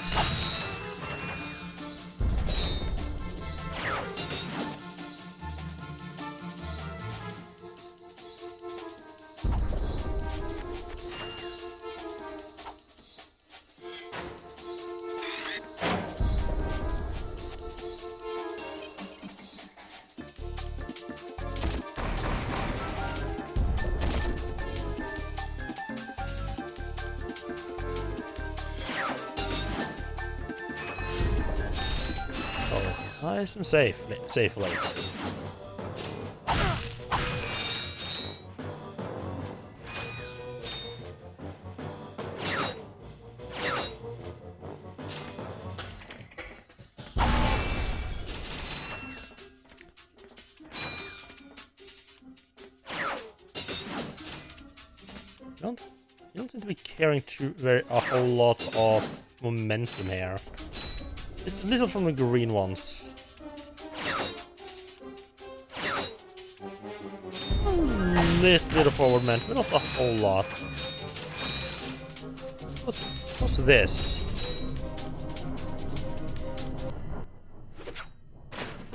S1: Nice and safely. You don't seem to be caring a whole lot of momentum here. At least from the green ones. Little forward momentum, but not a whole lot. What's this?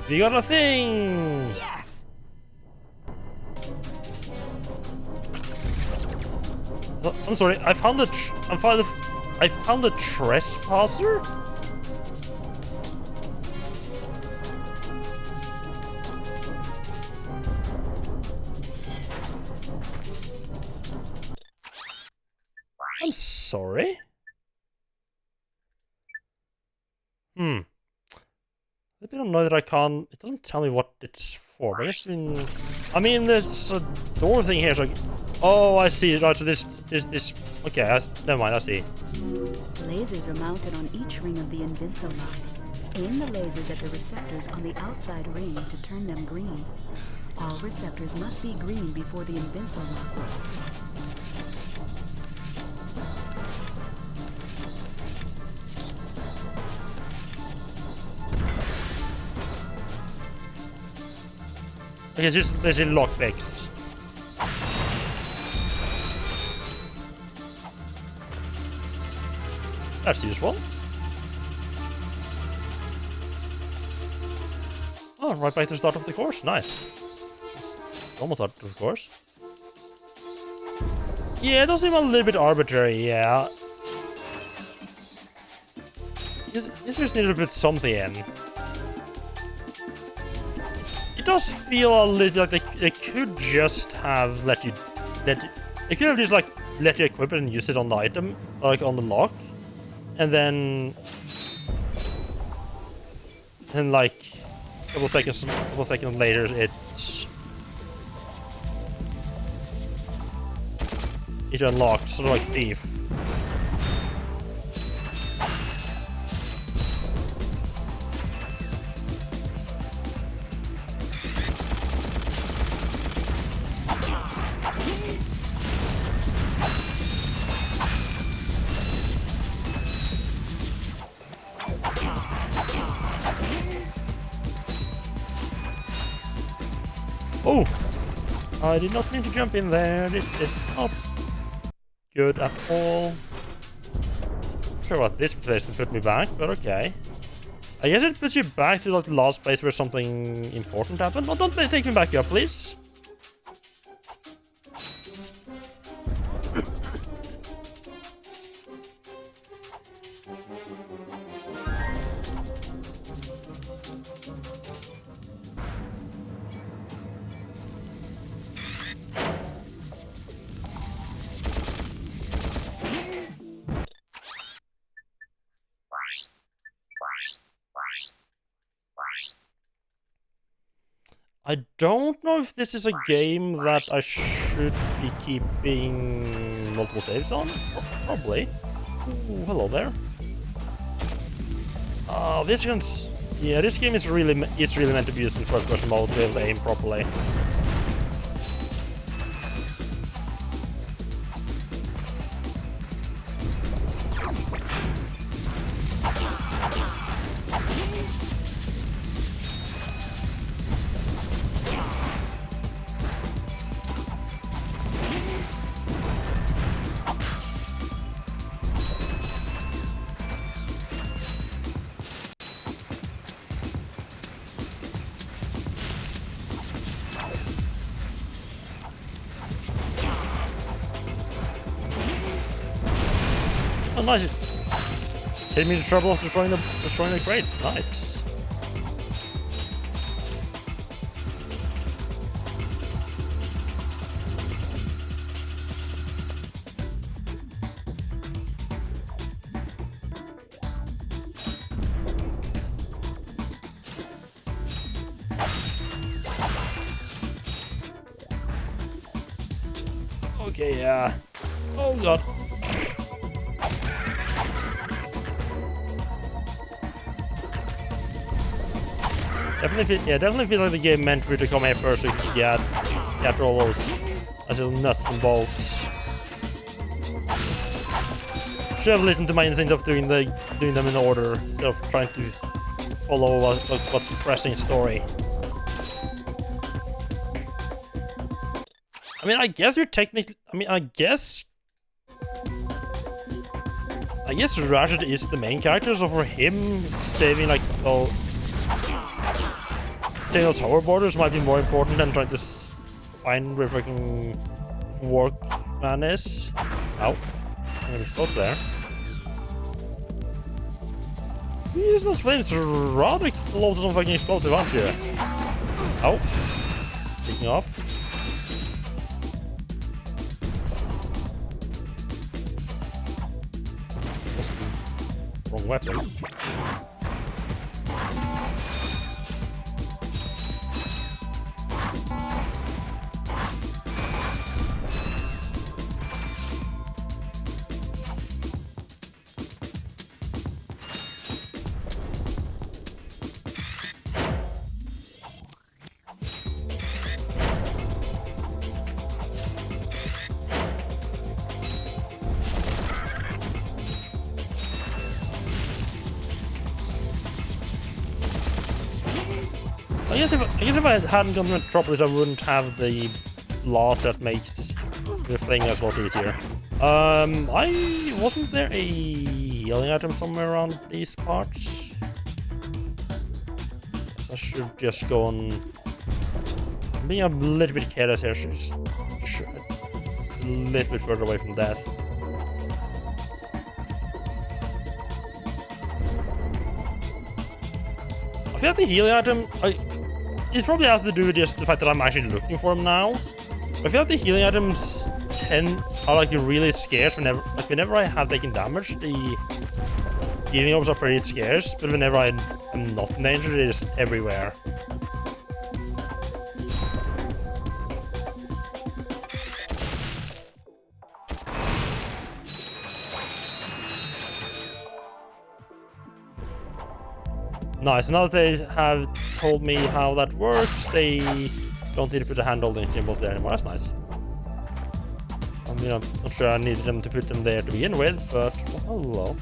S1: We got a thing!
S11: Yes!
S1: Oh, I'm sorry, I found a trespasser? I'm sorry. A bit annoyed that I can't. It doesn't tell me what it's for. But I guess there's a door thing here. So oh, I see. Right. So this. Okay. Never mind. I see.
S2: Lasers are mounted on each ring of the Invincilock. Aim the lasers at the receptors on the outside ring to turn them green. All receptors must be green before the Invincilock works.
S1: Okay, it's just basically lockpicks. That's useful. Oh, right back to the start of the course. Nice. It's almost out of the course. Yeah, it does seem a little bit arbitrary, yeah. This just needed to put something in. It does feel a little like they could just have let you they could have just like let you equip it and use it on the item, like on the lock, and then like a couple seconds later it unlocks, sort of like Thief. Oh! I did not mean to jump in there. This is not good at all. Not sure what this place to put me back, but okay. I guess it puts you back to like the last place where something important happened. No, don't take me back up, please. I don't know if this is a game that I should be keeping multiple saves on. Probably. Ooh, hello there. This game is really meant to be used in first-person mode to be able to aim properly. Oh, nice. Saved me the trouble of destroying the crates. Nice. Okay, yeah. Oh god. Definitely feels like the game meant for you to come here first so you can get all those little nuts and bolts. Should have listened to my instinct of doing them in order instead of trying to follow what's the pressing story. I mean, I guess you're technically. I guess Ratchet is the main character, so for him saving like saving those hoverboarders might be more important than trying to find where fucking Workman is. Ow. I'm gonna close there. You use those flames rather close to some fucking explosive, aren't you? Ow. Taking off. Wrong weapon. I guess if I hadn't done Metropolis, I wouldn't have the loss that makes the thing a lot easier. Wasn't there a healing item somewhere around these parts? Guess I should just go on. I'm being a little bit careless here. Just a little bit further away from death. I feel like the healing item, it probably has to do with just the fact that I'm actually looking for them now. I feel like the healing items are like really scarce whenever I have taken damage. The healing items are pretty scarce, but whenever I'm not in danger, they're just everywhere. Nice, now that they have told me how that works, they don't need to put the hand-holding symbols there anymore. That's nice. I mean, I'm not sure I needed them to put them there to begin with, but oh, hello.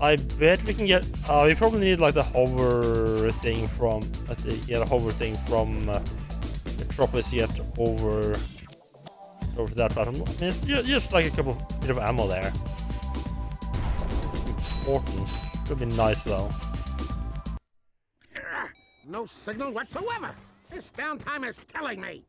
S1: I bet we can get. We probably need like the hover thing from the hover thing from Metropolis to get over to that platform. I mean, it's just like a couple bit of ammo there. It's important. Could be nice though.
S13: No signal whatsoever. This downtime is killing me.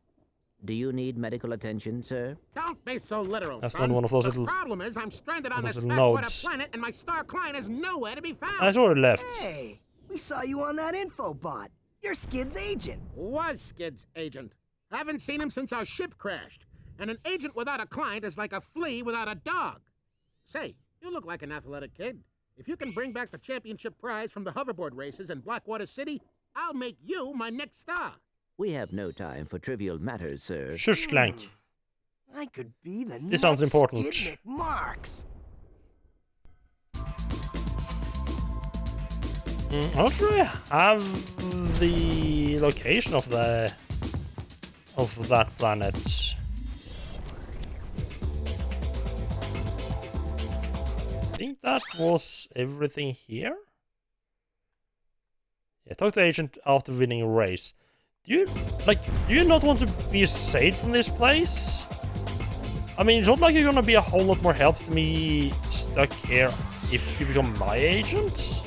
S3: Do you need medical attention, sir?
S13: Don't be so literal,
S1: That's
S13: son.
S1: not one of those
S13: the
S1: little.
S13: problem is I'm stranded on this
S1: nodes.
S13: backwater planet, and my star client is nowhere to be found.
S1: I sort of left.
S4: Hey, we saw you on that info bot. You're Skid's agent.
S13: Was Skid's agent. Haven't seen him since our ship crashed. And an agent without a client is like a flea without a dog. Say, you look like an athletic kid. If you can bring back the championship prize from the hoverboard races in Blackwater City, I'll make you my next star.
S3: We have no time for trivial matters, sir.
S1: Shush, Clank.
S4: I could be the
S1: This sounds
S4: next
S1: important.
S4: Skid McMarks.
S1: I'm not sure I have the location of that planet. I think that was everything here. Yeah, talk to the agent after winning a race. Do you not want to be saved from this place? I mean, it's not like you're gonna be a whole lot more help to me stuck here if you become my agent.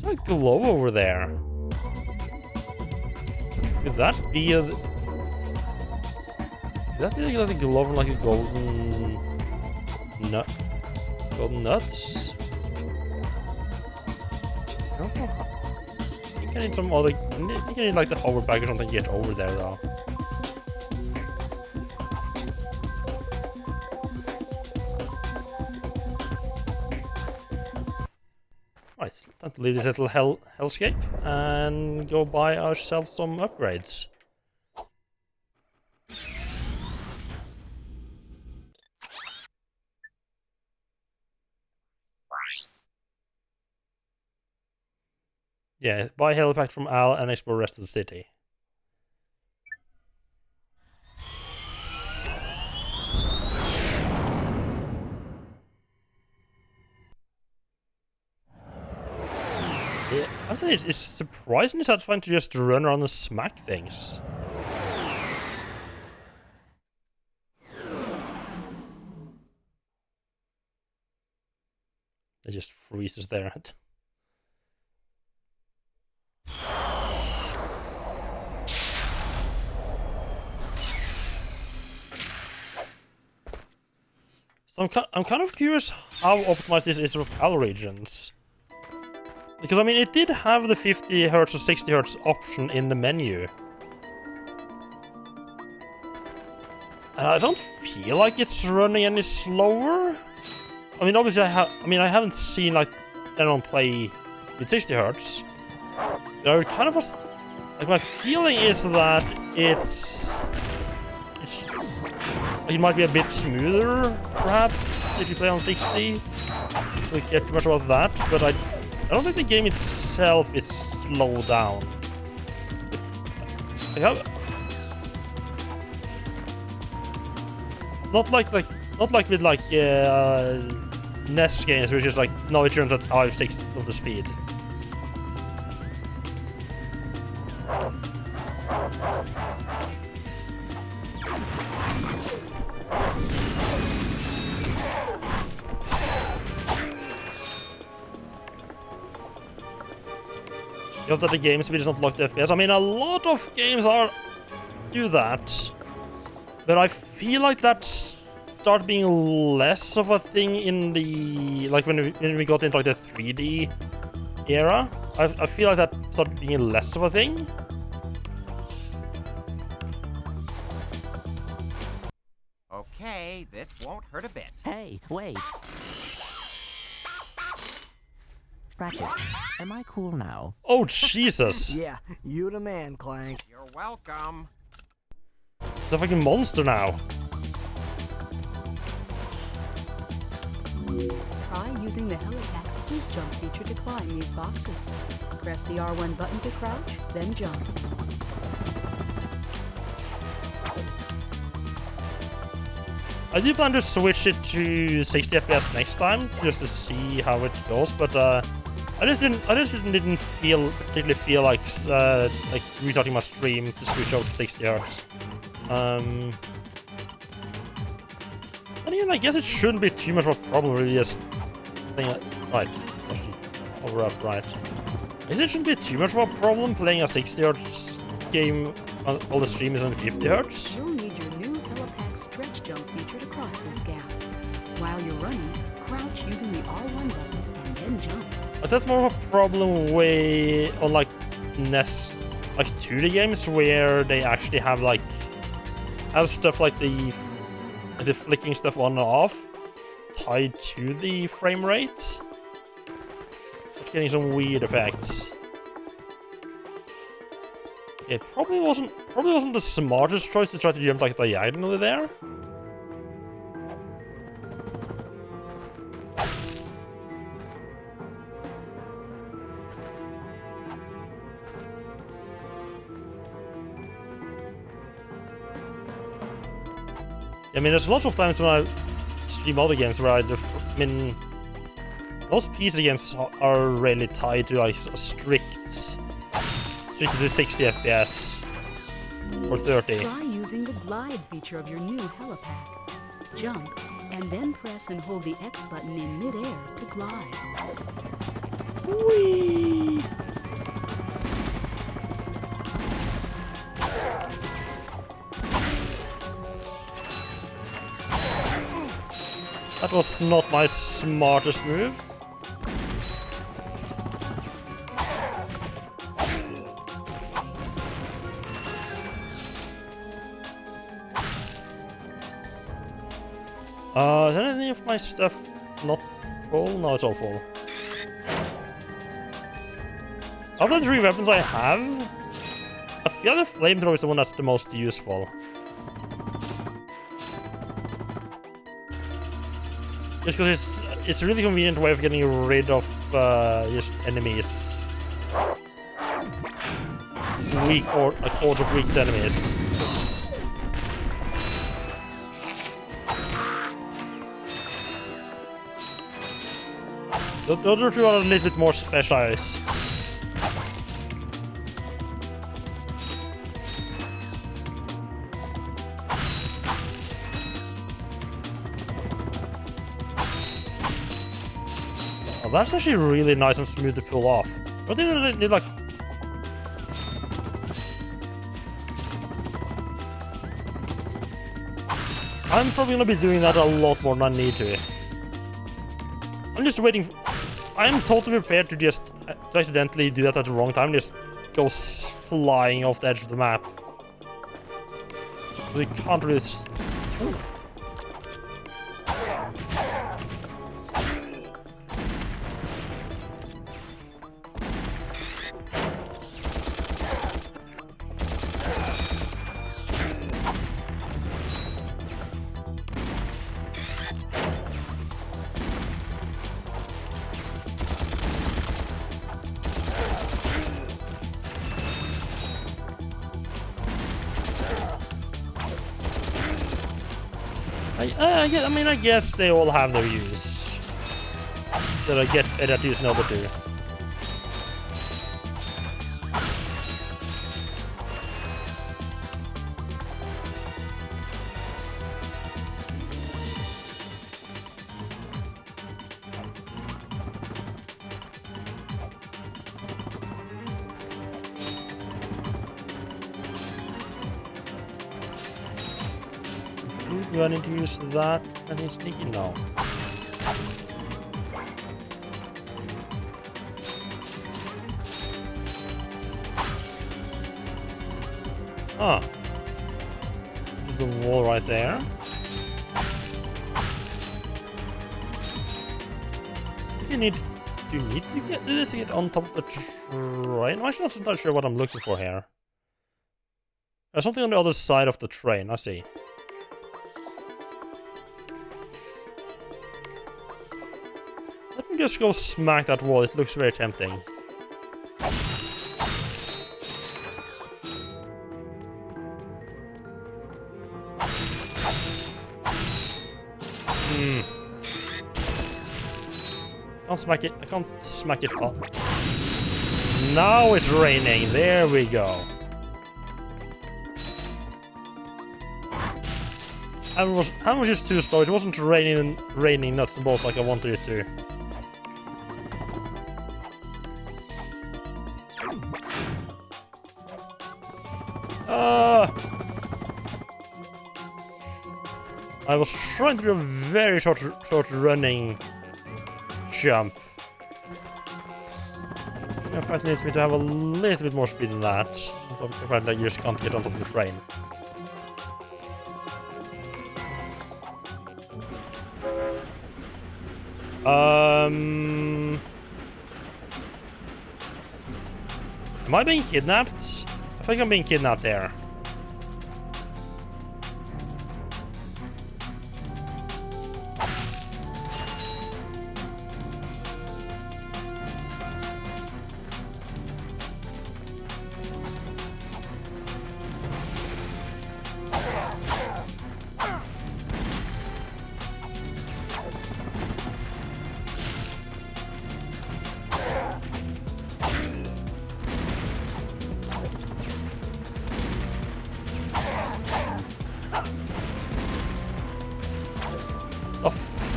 S1: There's a glow over there. Could that be a... Could that be like a glow from like a golden... nut? Golden nuts? I don't know how... I think I need some other... I think I need like the hover back or something to get over there though. Right, time to leave this little hellscape and go buy ourselves some upgrades. Yeah, buy a helipad from Al and explore the rest of the city. Yeah, I'd say it's surprisingly satisfying to just run around and smack things. It just freezes there. So I'm kind of curious how optimized this is for PAL regions. Because, I mean, it did have the 50 Hz or 60 Hz option in the menu. And I don't feel like it's running any slower. I mean, obviously, I haven't seen, like, anyone play with 60 Hz. But I kind of was... Like, my feeling is that it might be a bit smoother, perhaps, if you play on 60. We care too much about that, but I don't think the game itself is slowed down. Not like with NES games, which is like now it turns at 5/6 of the speed. You know that the game speed is not locked to FPS. I mean, a lot of games do that, but I feel like that started being less of a thing in the when we got into like the 3D era. I feel like that started being less of a thing.
S12: Okay, this won't hurt a bit.
S3: Hey, wait. Ratchet, am I cool now?
S1: Oh, Jesus.
S4: Yeah, you the man, Clank.
S12: You're welcome.
S1: It's a fucking monster now.
S2: Try using the Helipack's boost jump feature to climb these boxes. Press the R1 button to crouch, then jump.
S1: I do plan to switch it to 60 FPS next time, just to see how it goes, but I just didn't particularly feel like restarting my stream to switch over to 60 Hz. And even I guess it shouldn't be too much of a problem, really just thing right. Over up, right. I guess it shouldn't be too much of a problem playing a 60 Hz game while the stream is on 50 Hz.
S2: You'll need your new Helipack stretch jump feature to cross this gap. While you're running, crouch using the R1 button and then jump.
S1: But that's more of a problem way on like NES, like 2D games where they actually have stuff like the flickering stuff on and off tied to the frame rate. It's getting some weird effects. It probably wasn't the smartest choice to try to jump like diagonally there. I mean, there's lots of times when I stream other games where most PC games are really tied to like a strict to 60 FPS or 30.
S2: Try using the glide feature of your new Helipack. Jump, and then press and hold the X button in midair to glide.
S1: Whee! That was not my smartest move. Is any of my stuff not full? No, it's all full. Of the 3 weapons I have, I feel the flamethrower is the one that's the most useful. Just because it's a really convenient way of getting rid of just enemies. Weak or a quarter of weak enemies. The other two are a little bit more specialized. Oh, that's actually really nice and smooth to pull off. But then they like... I'm probably gonna be doing that a lot more than I need to. I'm just waiting. I'm totally prepared to just to accidentally do that at the wrong time. Just go flying off the edge of the map. We can't really. Ooh. Yeah, I mean, I guess they all have their use. That I get better at using other two. Do I need to use that and he's sneaky? No. Ah. The wall right there. Do you need to get do this to get on top of the train? I'm actually not sure what I'm looking for here. There's something on the other side of the train, I see. Let me just go smack that wall, it looks very tempting. I can't smack it up. Now it's raining, there we go. I was just too slow, it wasn't raining nuts and bolts like I wanted it to. I was trying to do a very short running jump. It apparently needs me to have a little bit more speed than that. So apparently I just can't get on top of the train. Am I being kidnapped? I think I'm being kidnapped there.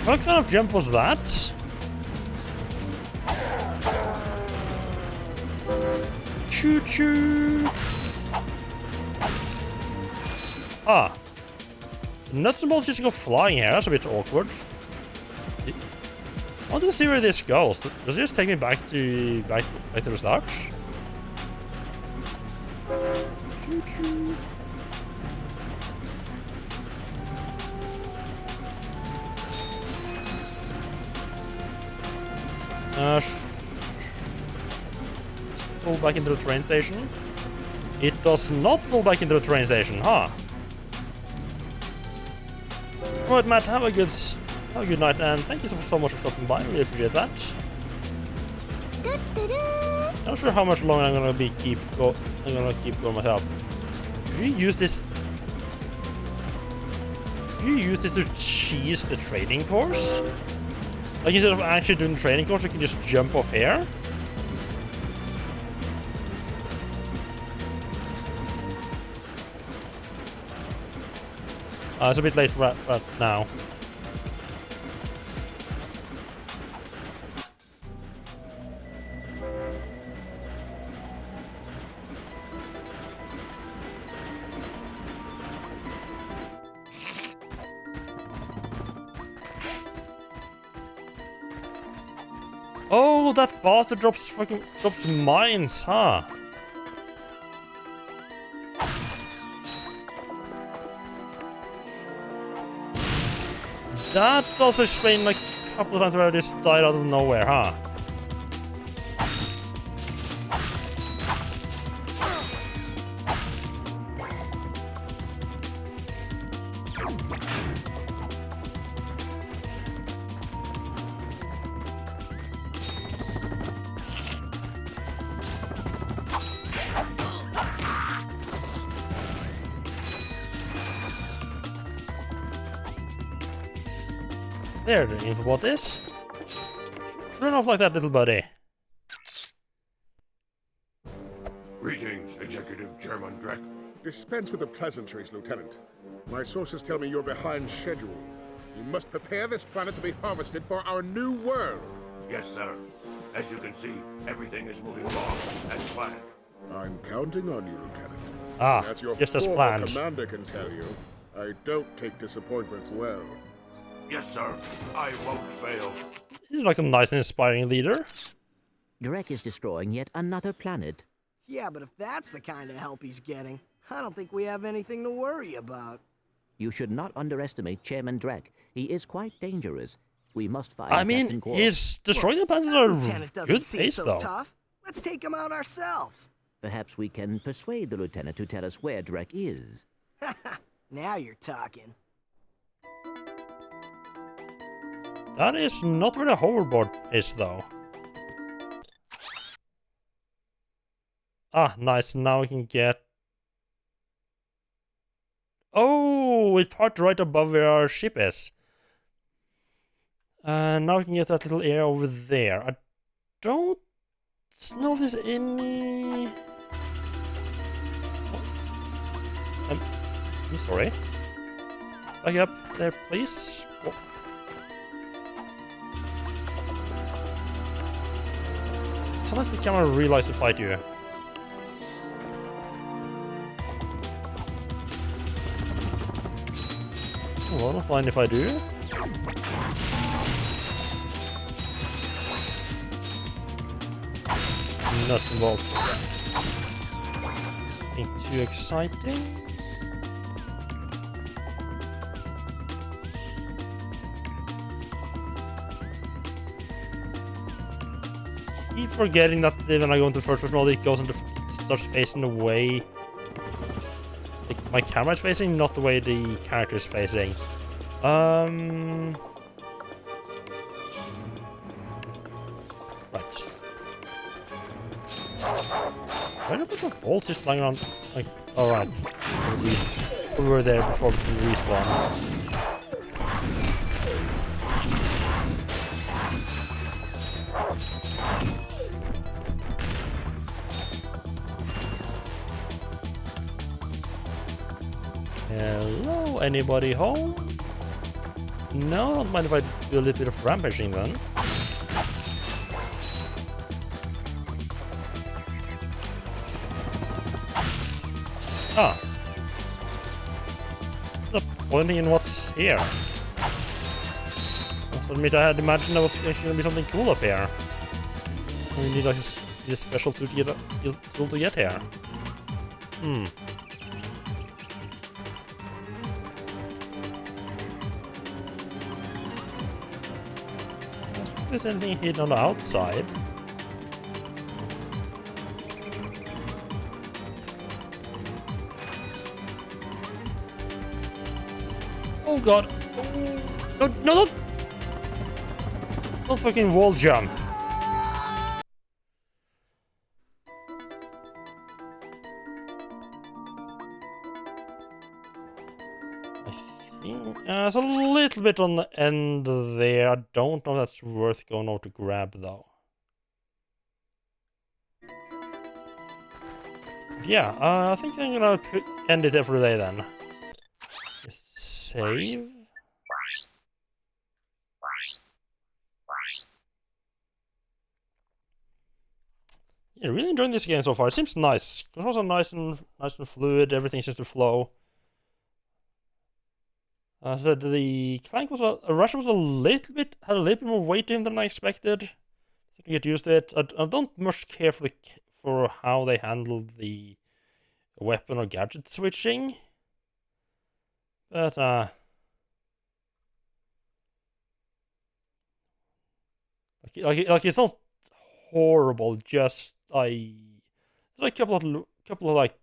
S1: What kind of jump was that? Choo choo! Ah. Nuts and bolts just go flying here, that's a bit awkward. I want to see where this goes. Does it just take me back to the start? Choo choo. Pull back into the train station. It does not pull back into the train station, huh? Right, Matt, have a good night, and thank you so much for stopping by. I really appreciate that. Not sure how much longer I'm gonna keep going myself. Do you use this? Do you use this to cheese the training course? Like, instead of actually doing the training course, you can just jump off here. It's a bit late for that now. Oh, that bastard drops mines, huh? That does explain like a couple of times where I just died out of nowhere, huh? There the infobot is. Run off like that, little buddy.
S5: Greetings, Executive Chairman Drek. Dispense with the pleasantries, Lieutenant. My sources tell me you're behind schedule. You must prepare this planet to be harvested for our new world.
S14: Yes, sir. As you can see, everything is moving along as planned.
S5: I'm counting on you, Lieutenant.
S1: Ah,
S5: as your
S1: just as
S5: former
S1: planned.
S5: commander can tell you, I don't take disappointment well.
S14: Yes, sir. I won't fail.
S1: He's like a nice and inspiring leader.
S3: Drek is destroying yet another planet.
S4: Yeah, but if that's the kind of help he's getting, I don't think we have anything to worry about.
S3: You should not underestimate Chairman Drek. He is quite dangerous. We must find
S1: I mean,
S3: Captain Quark.
S1: he's destroying the planets at a
S4: Lieutenant doesn't
S1: good
S4: seem
S1: pace,
S4: so
S1: though.
S4: tough. Let's take him out ourselves.
S3: Perhaps we can persuade the Lieutenant to tell us where Drek is.
S4: Now you're talking.
S1: That is not where the hoverboard is, though. Ah, nice. Now we can get... Oh, it's parked right above where our ship is. And now we can get that little area over there. I don't know if there's any... I'm sorry. Back up there, please. Oh. Sometimes the camera really likes to fight you. Well, I don't mind if I do. Nuts and bolts. Nothing too exciting. Keep forgetting that when I go into first person mode, it starts facing the way like my camera is facing, not the way the character is facing. Right. Why are a bunch of bolts just lying around? Like, alright. We were there before we can respawn. Hello, anybody home? No, don't mind if I do a little bit of rampaging then. Ah. Not pointing in what's here. I must admit I had imagined there was actually going to be something cool up here. We need like a special tool to get here. If there's anything hidden on the outside. Oh god. Oh. No, don't fucking wall jump. It's a little bit on the end there. I don't know if that's worth going over to grab, though. Yeah, I think I'm gonna end it there for today, then. Just save. Yeah, really enjoying this game so far. It seems nice. Controls are nice and fluid. Everything seems to flow. So the Clank was Ratchet was had a little bit more weight to him than I expected. So I get used to it. I don't much care for how they handle the weapon or gadget switching. But like it's not horrible. Just there's like a couple of like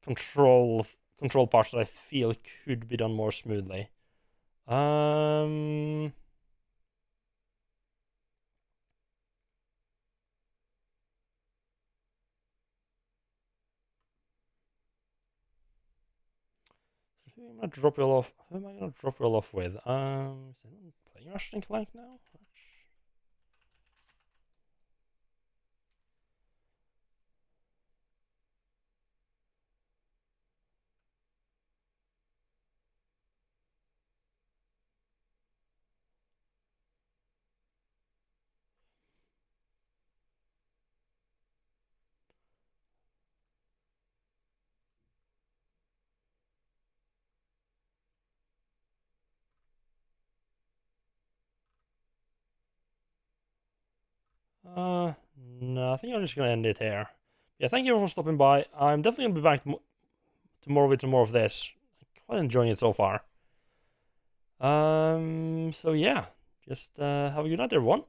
S1: control parts that I feel could be done more smoothly. Who am I gonna drop you all off? Who am I gonna drop you all off with? Is anyone playing Ratchet and Clank now? No, I think I'm just gonna end it here. Yeah, thank you everyone for stopping by. I'm definitely gonna be back tomorrow with some more of this. I'm quite enjoying it so far. So yeah, just have a good night, everyone.